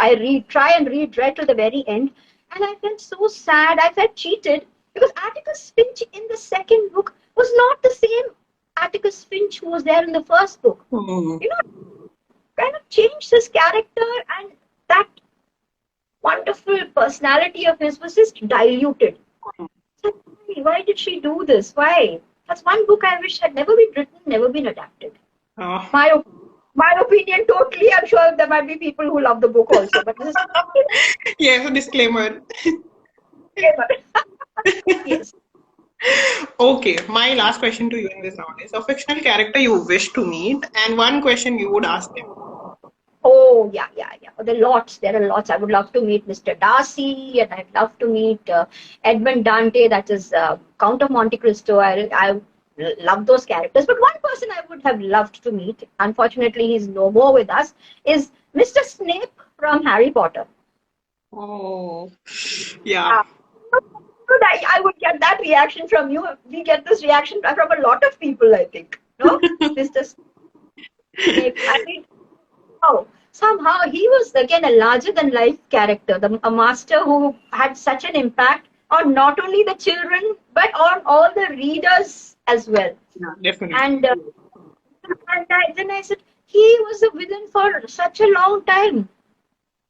Speaker 2: Try and read right to the very end. And I felt so sad. I felt cheated because Atticus Finch in the second book was not the same Atticus Finch who was there in the first book. Kind of changed his character, and that wonderful personality of his was just diluted. So why did she do this? Why? That's one book I wish had never been written, never been adapted.
Speaker 1: Oh.
Speaker 2: My opinion, totally. I'm sure there might be people who love the book also, but this is
Speaker 1: yes, a disclaimer.
Speaker 2: Yes.
Speaker 1: Okay, my last question to you in this round is a fictional character you wish to meet, and one question you would ask them.
Speaker 2: Oh, yeah. There are lots. I would love to meet Mr. Darcy, and I'd love to meet Edmond Dante, that is Count of Monte Cristo. I love those characters. But one person I would have loved to meet, unfortunately he's no more with us, is Mr. Snape from Harry Potter.
Speaker 1: Oh, yeah.
Speaker 2: I would get that reaction from you. We get this reaction from a lot of people, I think. No? Mr. Snape. I mean, somehow he was again a larger than life character, a master who had such an impact on not only the children but on all the readers as well.
Speaker 1: Yeah, definitely.
Speaker 2: And then I said he was a villain for such a long time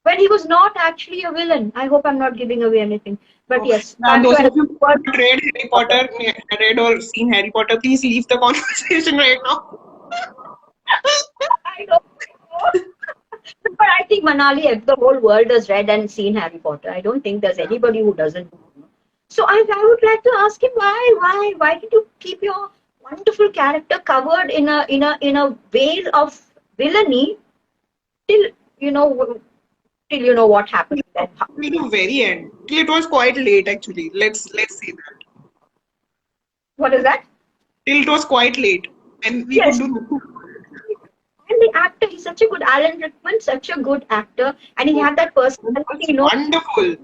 Speaker 2: when he was not actually a villain. I hope I'm not giving away anything, but yes.
Speaker 1: Those of you who have read or seen Harry Potter, please leave the conversation right now.
Speaker 2: I know. But I think Manali, the whole world has read and seen Harry Potter. I don't think there's anybody who doesn't. So I would like to ask him why did you keep your wonderful character covered in a veil of villainy till you know what happened then?
Speaker 1: Till the very end. It was quite late actually. Let's say that.
Speaker 2: What is that?
Speaker 1: Till it was quite late, and we could do.
Speaker 2: And the actor, he's such a good Alan Rickman, such a good actor, and he had that personality.
Speaker 1: Wonderful.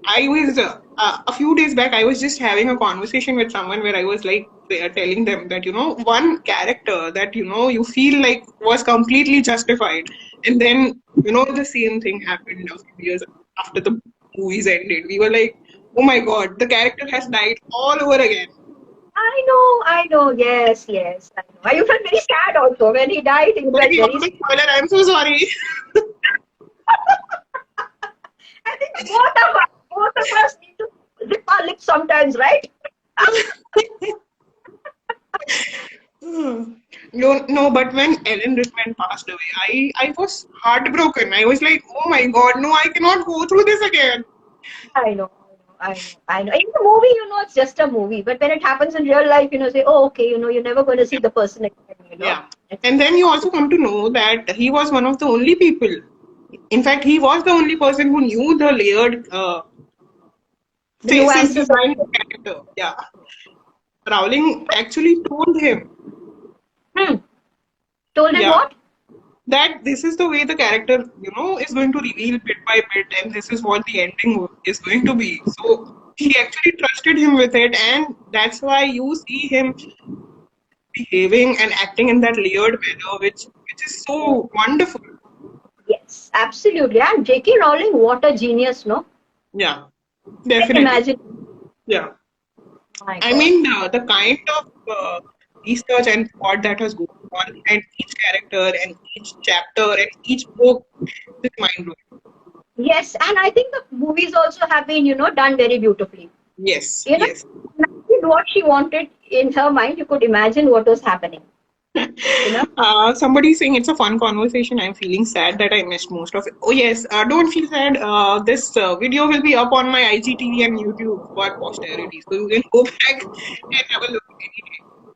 Speaker 1: I was a few days back. I was just having a conversation with someone where I was like telling them that one character that you feel like was completely justified, and then the same thing happened a few years after the movies ended. We were like, oh my god, the character has died all over again.
Speaker 2: I know. Yes, I know. You felt very sad also when he died. You felt very
Speaker 1: spoiler. I'm so sorry.
Speaker 2: I think both both of us need to lip our lips sometimes, right?
Speaker 1: No, no, but when Ellen Rickman passed away, I was heartbroken. I was like, oh my God, no, I cannot go through this again.
Speaker 2: I know, I know. In the movie, it's just a movie. But when it happens in real life, say, oh, okay, you're never going to see the person again.
Speaker 1: Yeah.
Speaker 2: It's,
Speaker 1: And then you also come to know that he was one of the only people. In fact, he was the only person who knew the layered
Speaker 2: the
Speaker 1: faces
Speaker 2: nuances of
Speaker 1: behind the character. Yeah. Rowling actually told him,
Speaker 2: hmm. Told him
Speaker 1: yeah,
Speaker 2: what?
Speaker 1: that this is the way the character, is going to reveal bit by bit, and this is what the ending is going to be. So he actually trusted him with it, and that's why you see him behaving and acting in that layered manner, which is so wonderful.
Speaker 2: Yes, absolutely. And J.K. Rowling, what a genius, no?
Speaker 1: Yeah,
Speaker 2: Can
Speaker 1: definitely.
Speaker 2: imagine.
Speaker 1: Yeah.
Speaker 2: My
Speaker 1: I
Speaker 2: God.
Speaker 1: mean, the kind of research and thought that has gone on behind each character and each chapter and each book is mind blowing.
Speaker 2: Yes, and I think the movies also have been, done very beautifully.
Speaker 1: Yes,
Speaker 2: You know,
Speaker 1: yes.
Speaker 2: imagine what she wanted in her mind. You could imagine what was happening. You know.
Speaker 1: Somebody saying it's a fun conversation. I'm feeling sad that I missed most of it. Oh yes, don't feel sad. This video will be up on my IGTV and YouTube for posterity, so you can go back and have a look anytime.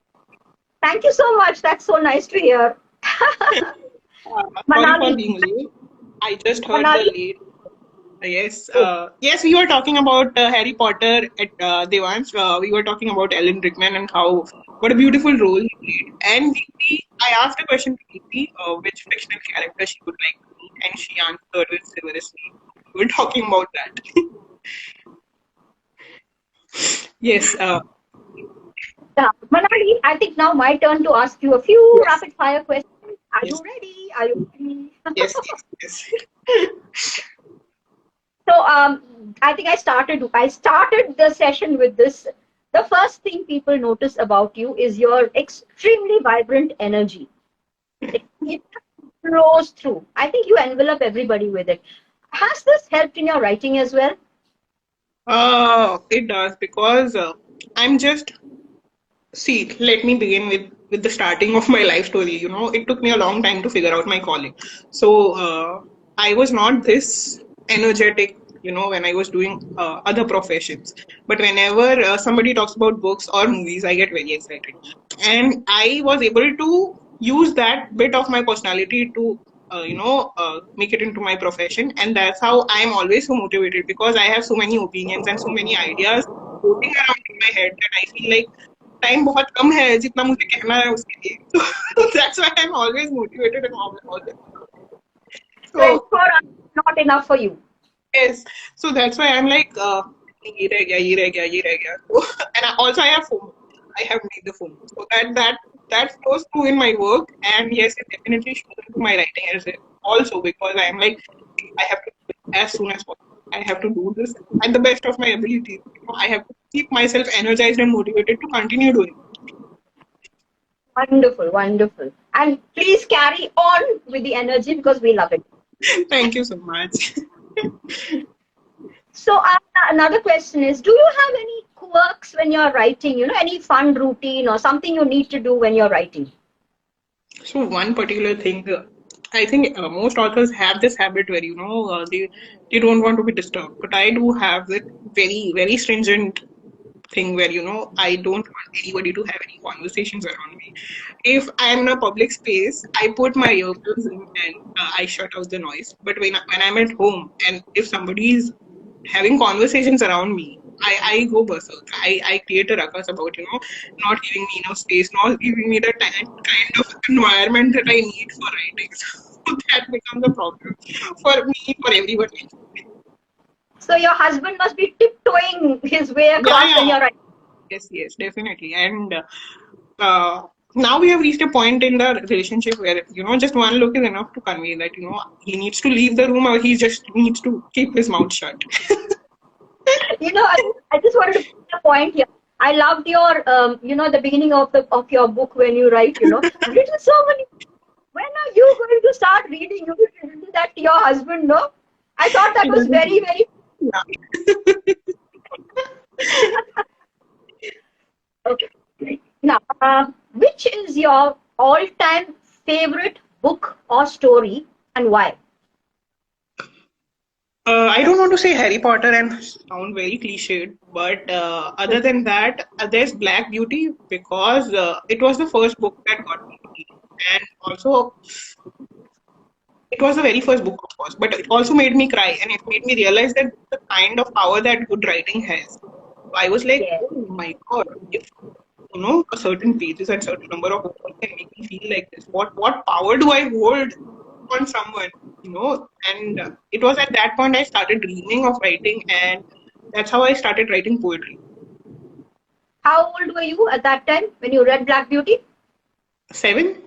Speaker 2: Thank you so much. That's so nice to hear.
Speaker 1: Sorry for
Speaker 2: Manali,
Speaker 1: being late. I just heard the
Speaker 2: Manali.
Speaker 1: late. Yes,
Speaker 2: Oh,
Speaker 1: yes, we were talking about Harry Potter at Devans. We were talking about Alan Rickman and how what a beautiful role he played. And Deepti, I asked a question to Deepti, which fictional character she would like to meet, and she answered with Severus Snape. We were talking about that. Yes,
Speaker 2: yeah. Manali, I think now my turn to ask you a few
Speaker 1: yes,
Speaker 2: rapid fire questions. Are you
Speaker 1: yes,
Speaker 2: ready? Are you ready?
Speaker 1: yes, yes, yes.
Speaker 2: So I think I started the session with this. The first thing people notice about you is your extremely vibrant energy. It flows through. I think you envelop everybody with it. Has this helped in your writing as well?
Speaker 1: It does because I'm just See, let me begin with the starting of my life story. It took me a long time to figure out my calling. So I was not this energetic, when I was doing other professions. But whenever somebody talks about books or movies, I get very excited, and I was able to use that bit of my personality to, make it into my profession, and that's how I'm always so motivated because I have so many opinions and so many ideas floating around in my head that I feel like time बहुत कम है जितना मुझे कहना है उसके लिए so that's why I'm always motivated and all that.
Speaker 2: So it's
Speaker 1: So
Speaker 2: for not enough for you.
Speaker 1: yes, so that's why I'm like ये रह गया ये रह गया ये रह गया so, and also I have FOMO. I have made the FOMO, so that flows through in my work, and yes, it definitely shows into my writing as well also because I'm like I have to do it as soon as possible. I have to do this at the best of my abilities. I have to keep myself energized and motivated to continue doing.
Speaker 2: Wonderful, wonderful. And please carry on with the energy because we love it.
Speaker 1: Thank you so much.
Speaker 2: So another question is, do you have any quirks when you're writing? Any fun routine or something you need to do when you're writing?
Speaker 1: So one particular thing, I think most authors have this habit where they don't want to be disturbed. But I do have that very very stringent thing where I don't want anybody to have any conversations around me. If I'm in a public space, I put my earphones in and I shut out the noise. But when I'm at home and if somebody is having conversations around me, I go berserk. I create a ruckus about, not giving me enough space, not giving me the kind of environment that I need for writing. So that becomes a problem for me, for everybody.
Speaker 2: So your husband must be tiptoeing his way
Speaker 1: Yeah,
Speaker 2: across when
Speaker 1: yeah.
Speaker 2: you're writing.
Speaker 1: Yes, yes, definitely. And now we have reached a point in the relationship where, just one look is enough to convey that, he needs to leave the room or he just needs to keep his mouth shut.
Speaker 2: I just wanted to put a point here. I loved your, the beginning of your book when you write, I've written so many. When are you going to start reading? You will written that to your husband, no? I thought that
Speaker 1: He
Speaker 2: was
Speaker 1: doesn't
Speaker 2: very,
Speaker 1: know.
Speaker 2: very.
Speaker 1: Yeah.
Speaker 2: Okay. Now, which is your all-time favorite book or story, and why?
Speaker 1: I don't want to say Harry Potter and sound very cliched, but other than that, there's Black Beauty because it was the first book that got me to read. And also, it was the very first book, of course, but it also made me cry and it made me realize that the kind of power that good writing has. So I was like,
Speaker 2: Yes.
Speaker 1: oh my God, if a certain pages and certain number of words can make me feel like this, what power do I hold on someone, and it was at that point I started dreaming of writing, and that's how I started writing poetry.
Speaker 2: How old were you at that time when you read Black Beauty?
Speaker 1: 7.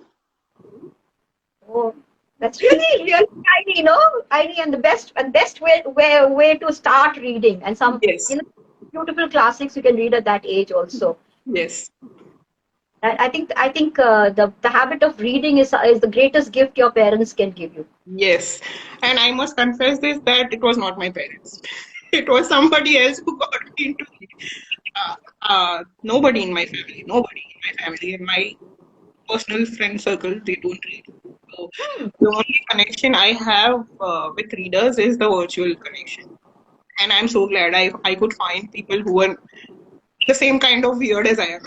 Speaker 2: Oh, that's really, really tiny, tiny, and the best way to start reading, and some,
Speaker 1: Yes.
Speaker 2: beautiful classics you can read at that age also.
Speaker 1: Yes.
Speaker 2: I think the habit of reading is the greatest gift your parents can give you.
Speaker 1: Yes, and I must confess this that it was not my parents. It was somebody else who got me into it. Nobody in my family, in my personal friend circle, they don't read. So
Speaker 2: Hmm.
Speaker 1: the only connection I have with readers is the virtual connection. And I'm so glad I could find people who are the same kind of weird as I am.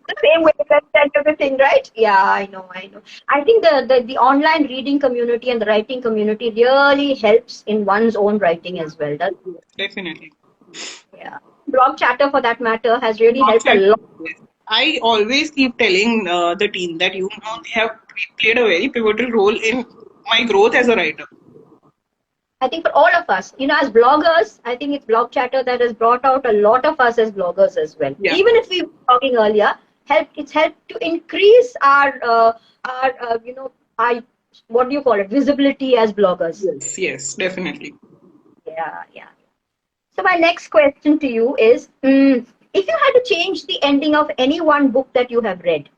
Speaker 2: The same wavelength and everything, right? Yeah, I know. I think the online reading community and the writing community really helps in one's own writing as well. Does
Speaker 1: Definitely.
Speaker 2: Yeah. Blog chatter, for that matter, has really
Speaker 1: Not
Speaker 2: helped a
Speaker 1: that-
Speaker 2: lot.
Speaker 1: yes. I always keep telling the team that they have played a very pivotal role in my growth as a writer.
Speaker 2: I think for all of us, as bloggers, I think it's blog chatter that has brought out a lot of us as bloggers as well.
Speaker 1: Yeah.
Speaker 2: Even if we were talking earlier, it's helped to increase our what do you call it, visibility as bloggers.
Speaker 1: Yes. Yes. Definitely.
Speaker 2: Yeah, yeah. So my next question to you is, if you had to change the ending of any one book that you have read,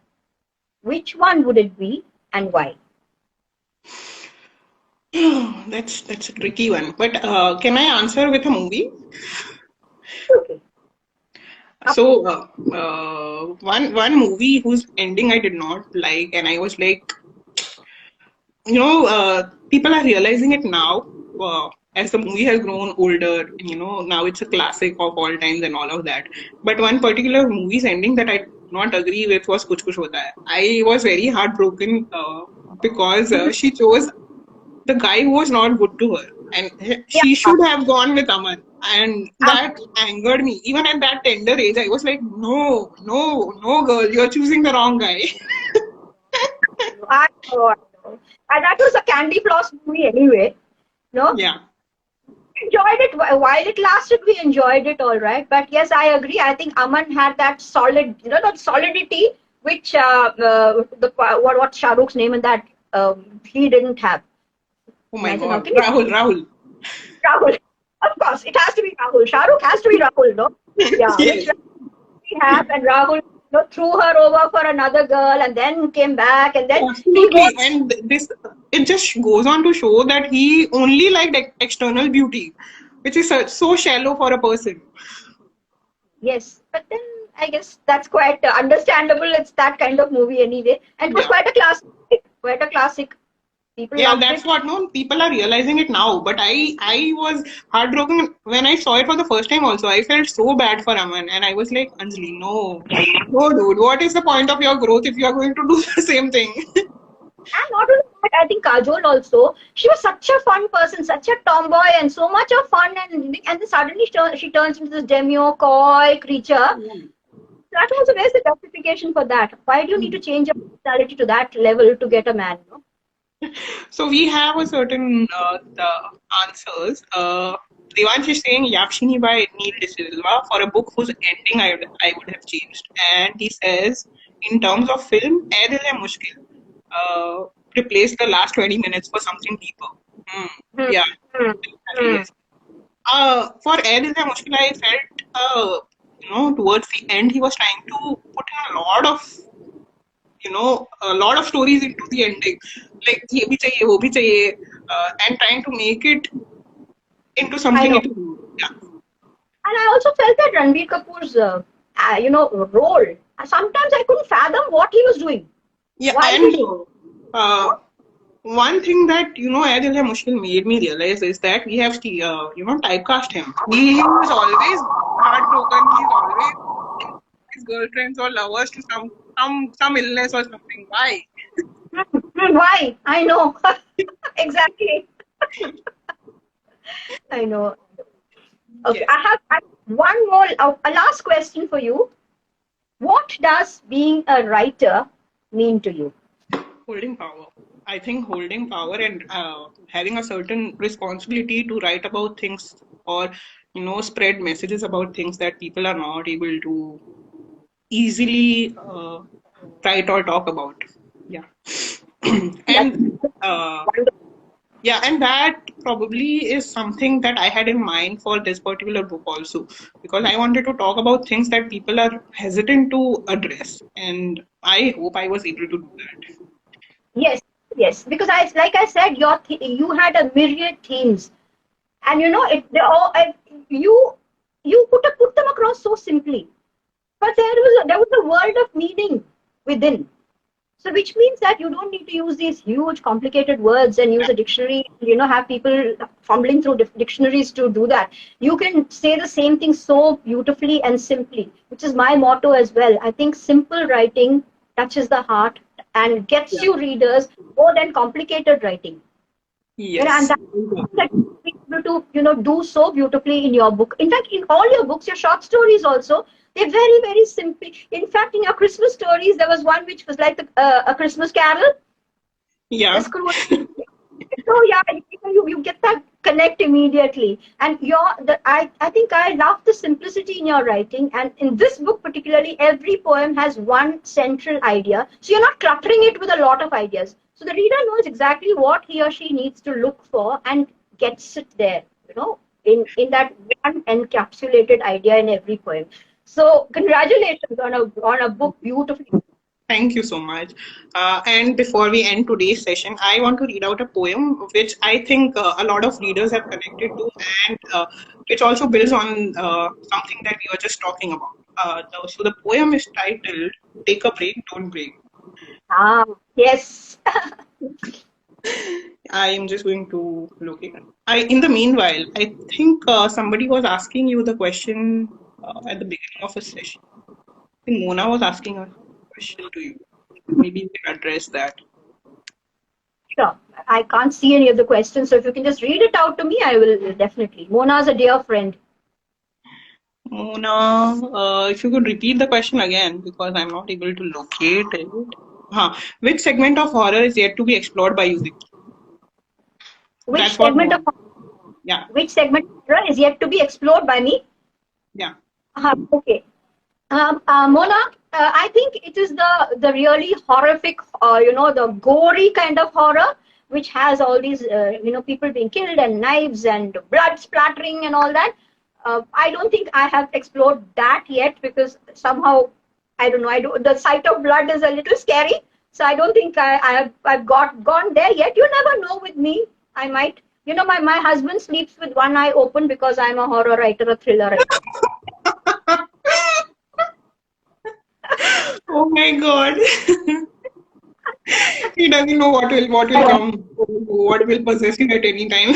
Speaker 2: which one would it be and why?
Speaker 1: That's a tricky one. But can I answer with a movie?
Speaker 2: Okay.
Speaker 1: So one movie whose ending I did not like, and I was like, people are realizing it now as the movie has grown older, and now it's a classic of all times and all of that. But one particular movie's ending that I did not agree with was Kuch Kuch Hota Hai. I was very heartbroken because she chose the guy who was not good to her, and
Speaker 2: Yeah.
Speaker 1: she should have gone with Aman, and
Speaker 2: Um,
Speaker 1: that angered me. Even at that tender age, I was like, no, no, no, girl, you're choosing the wrong guy.
Speaker 2: I know, I know. And that was a Candy Floss movie anyway. No,
Speaker 1: Yeah.
Speaker 2: enjoyed it while it lasted. We enjoyed it all right. But yes, I agree. I think Aman had that solid, that solidity which what Shah Rukh's name in that he didn't have.
Speaker 1: Oh my
Speaker 2: Imagine how
Speaker 1: God,
Speaker 2: can you
Speaker 1: Rahul.
Speaker 2: Rahul? Of course, it has to be Rahul. Shah Rukh has to be Rahul, no? Yeah, which
Speaker 1: Yes,
Speaker 2: we have, and Rahul threw her over for another girl and then came back and then he
Speaker 1: absolutely.
Speaker 2: won't.
Speaker 1: And this, it just goes on to show that he only liked external beauty, which is so shallow for a person.
Speaker 2: Yes, but then I guess that's quite understandable. It's that kind of movie anyway, and it was
Speaker 1: Yeah.
Speaker 2: quite a classic. Quite a classic. People
Speaker 1: Yeah,
Speaker 2: loved
Speaker 1: that's
Speaker 2: it.
Speaker 1: what no people are realizing it now. But I was heartbroken when I saw it for the first time also. I felt so bad for Aman, and I was like, Anjali, no, no, dude, what is the point of your growth if you are going to do the same thing?
Speaker 2: And not only that, I think Kajol also. She was such a fun person, such a tomboy, and so much of fun. And then suddenly she turns into this demure, coy creature. That also there's the justification for that. Why do you need to change your personality to that level to get a man? No?
Speaker 1: So we have a certain the answers. Devansh is saying Yapshini by Neil De Silva for a book whose ending I would have changed. And he says, in terms of film, Ae Dil Hai Mushkil replace the last 20 minutes for something deeper. Hmm.
Speaker 2: Hmm.
Speaker 1: Yeah,
Speaker 2: Hmm.
Speaker 1: definitely,
Speaker 2: Hmm.
Speaker 1: yes. For Ae Dil Hai Mushkil, I felt, towards the end, he was trying to put in a lot of stories into the ending, like ye bhi chahiye, wo bhi chahiye, and trying to make it into
Speaker 2: I
Speaker 1: something.
Speaker 2: know.
Speaker 1: Yeah.
Speaker 2: And I also felt that Ranbir Kapoor's, role. Sometimes I couldn't fathom what he was doing
Speaker 1: Yeah,
Speaker 2: while
Speaker 1: and
Speaker 2: he.
Speaker 1: one thing that Adil hai Mushkil made me realize is that we have typecast him. He is always heartbroken. He's always his girlfriends or lovers to some illness or something. Why?
Speaker 2: Why? I know. Exactly. I know. Okay,
Speaker 1: Yes,
Speaker 2: I have one more, a last question for you. What does being a writer mean to you?
Speaker 1: holding power. I think holding power and having a certain responsibility to write about things or spread messages about things that people are not able to easily write or talk about. Yeah.
Speaker 2: That's
Speaker 1: And uh,
Speaker 2: wonderful.
Speaker 1: yeah, and that probably is something that I had in mind for this particular book also, because I wanted to talk about things that people are hesitant to address, and I hope I was able to do that.
Speaker 2: Yes, yes. Because like I said, you had a myriad themes, and it. They all, you put them across so simply, but there was a world of meaning within. So which means that you don't need to use these huge complicated words and use a dictionary, have people fumbling through dictionaries to do that. You can say the same thing so beautifully and simply, which is my motto as well. I think simple writing touches the heart and gets
Speaker 1: Yeah.
Speaker 2: you readers more than complicated writing. And
Speaker 1: Yes.
Speaker 2: that you're able to, do so beautifully in your book. In fact, in all your books, your short stories also, they're very, very simple. In fact, in your Christmas stories, there was one which was like a Christmas carol, the
Speaker 1: Yeah.
Speaker 2: Scrooge. So yeah, you get that connect immediately. And I think I love the simplicity in your writing. And in this book particularly, every poem has one central idea. So you're not cluttering it with a lot of ideas. So the reader knows exactly what he or she needs to look for and gets it there, in that one encapsulated idea in every poem. So congratulations on a book beautifully.
Speaker 1: Thank you so much. And before we end today's session, I want to read out a poem which I think a lot of readers have connected to, and which also builds on something that we were just talking about. So the poem is titled "Take a Break, Don't Break."
Speaker 2: Ah, yes.
Speaker 1: I am just going to look it. In the meanwhile, I think somebody was asking you the question at the beginning of a session. I think Mona was asking a question to you. Maybe you can address that.
Speaker 2: Sure. I can't see any of the questions, so if you can just read it out to me, I will definitely. Mona's a dear friend.
Speaker 1: Mona, if you could repeat the question again, because I'm not able to locate it. Which segment of horror is yet to be explored by you, Deepti?
Speaker 2: Which
Speaker 1: That's what
Speaker 2: segment of
Speaker 1: Mona. Yeah,
Speaker 2: which segment of horror is yet to be explored by me?
Speaker 1: yeah,
Speaker 2: Okay. Mona, I think it is the really horrific, the gory kind of horror, which has all these, people being killed and knives and blood splattering and all that. I don't think I have explored that yet because somehow I don't know. I do the sight of blood is a little scary, so I don't think I've gone there yet. You never know with me. I might. My husband sleeps with one eye open because I'm a horror writer, a thriller writer.
Speaker 1: Oh my God. He doesn't know what will come, what will possess you at any time.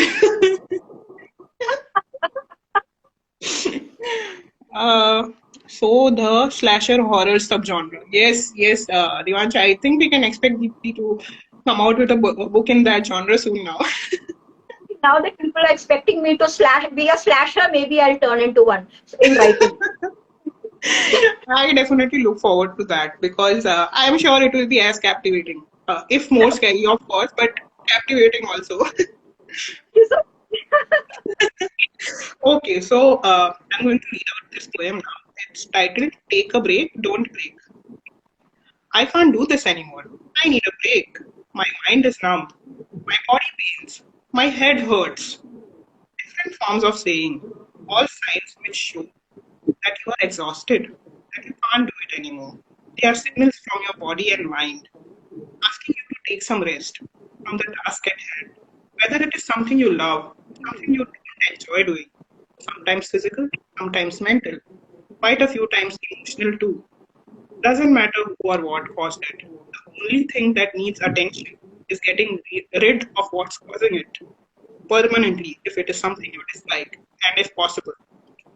Speaker 1: Uh, so the slasher horror subgenre. Yes, yes, Devansh, I think we can expect Deepti to come out with a book in that genre soon now.
Speaker 2: Now that people are expecting me to be a slasher, maybe I'll turn into one in writing.
Speaker 1: I definitely look forward to that because I'm sure it will be as captivating, if more scary, of course, but captivating also.
Speaker 2: So,
Speaker 1: Okay, so I'm going to read out this poem now. It's titled "Take a Break, Don't Break." I can't do this anymore. I need a break. My mind is numb. My body pains. My head hurts. Different forms of saying, all signs which show that you are exhausted, that you can't do it anymore. They are signals from your body and mind asking you to take some rest from the task at hand. Whether it is something you love, something you don't enjoy doing, sometimes physical, sometimes mental, quite a few times emotional too. Doesn't matter who or what caused it. The only thing that needs attention is getting rid of what's causing it permanently if it is something you dislike, and if possible,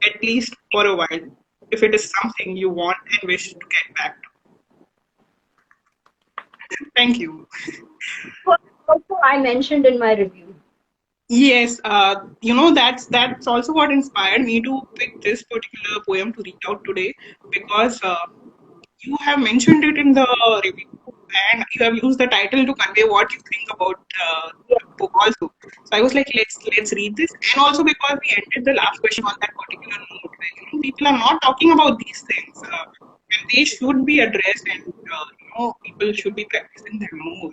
Speaker 1: at least for a while, if it is something you want and wish to get back to. Thank you.
Speaker 2: Also, I mentioned in my review.
Speaker 1: Yes, that's also what inspired me to pick this particular poem to read out today because you have mentioned it in the review and you have used the title to convey what you think about
Speaker 2: Yes,
Speaker 1: the book also. So I was like, let's read this, and also because we ended the last question on that particular note where people are not talking about these things, and they should be addressed, and people should be practicing them more.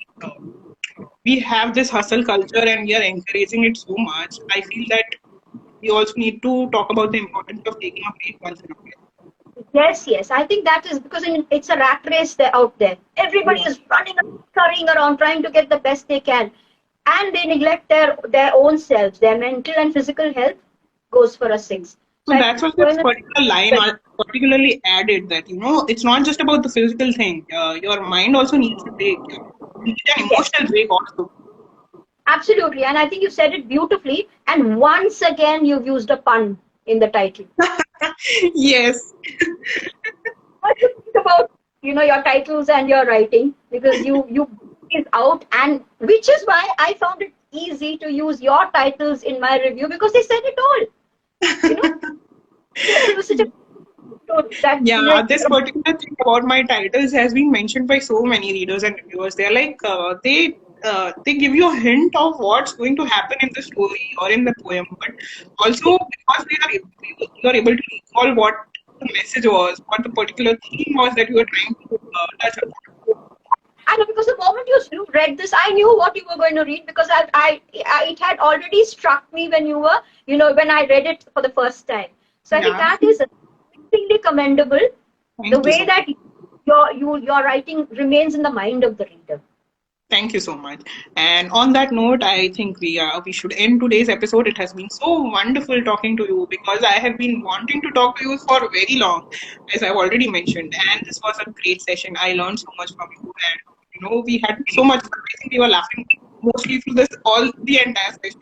Speaker 1: We have this hustle culture and we are encouraging it so much. I feel that we also need to talk about the importance of taking a break once in a
Speaker 2: yes, yes. I think that is because it's a rat race there out there. Everybody
Speaker 1: while.
Speaker 2: is running, scurrying around, trying to get the best they can, and they neglect their own selves. Their mental and physical health goes for a six. So
Speaker 1: So
Speaker 2: I
Speaker 1: that's
Speaker 2: think
Speaker 1: what this particular line particularly added that, it's not just about the physical thing. Your mind also needs a break. You need an
Speaker 2: yes,
Speaker 1: emotional break also.
Speaker 2: absolutely. And I think you said it beautifully. And once again, you've used a pun in the title.
Speaker 1: Yes.
Speaker 2: What do you think about your titles and your writing? Because you is out, and which is why I found it easy to use your titles in my review because they said it all. You know, it was such a that
Speaker 1: Yeah, this particular thing about my titles has been mentioned by so many readers and reviewers. They're like, they give you a hint of what's going to happen in the story or in the poem, but also because you are able to recall what the message was, what the particular theme was that you were trying to touch upon.
Speaker 2: I know because the moment you read this, I knew what you were going to read because it had already struck me when you were when I read it for the first time. So I think
Speaker 1: Yeah,
Speaker 2: that is extremely commendable. The
Speaker 1: thank you
Speaker 2: way
Speaker 1: so much.
Speaker 2: that your writing remains in the mind of the reader.
Speaker 1: Thank you so much. And on that note, I think we should end today's episode. It has been so wonderful talking to you because I have been wanting to talk to you for very long, as I've already mentioned. And this was a great session. I learned so much from you, and we had so much fun. I think we were laughing mostly through this all the entire session.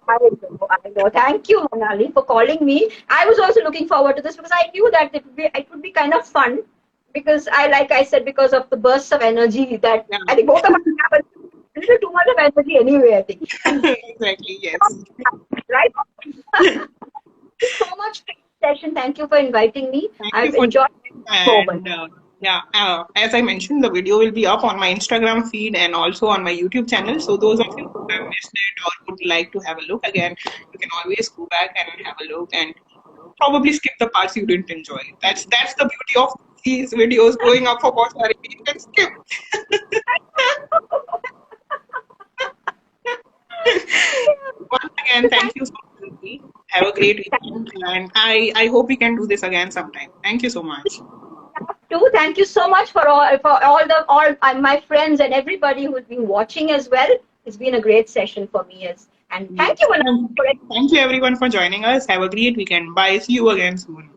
Speaker 2: I know, I know. Thank you, Monali, for calling me. I was also looking forward to this because I knew that it would be kind of fun because like I said, because of the bursts of energy that
Speaker 1: Yeah,
Speaker 2: I think both of us have a little too much of energy anyway, I think.
Speaker 1: exactly. Yes.
Speaker 2: Right? Thank you so much for this session. Thank you for inviting me.
Speaker 1: Thank you
Speaker 2: I've
Speaker 1: for
Speaker 2: enjoyed
Speaker 1: joining.
Speaker 2: it so much.
Speaker 1: And yeah, as I mentioned, the video will be up on my Instagram feed and also on my YouTube channel. So those of you who have missed it or would like to have a look again, you can always go back and have a look and probably skip the parts you didn't enjoy. That's the beauty of these videos going up for posterity. You can skip. Once again, thank
Speaker 2: Thank
Speaker 1: you so much. Deepti. Have a great weekend, and I hope we can do this again sometime. Thank you so much.
Speaker 2: you. Thank you so much for all my friends and everybody who's been watching as well. It's been a great session for me and
Speaker 1: Yes.
Speaker 2: thank you Manal,
Speaker 1: Thank
Speaker 2: for
Speaker 1: thank you everyone for joining us. Have a great weekend. Bye. See you again soon.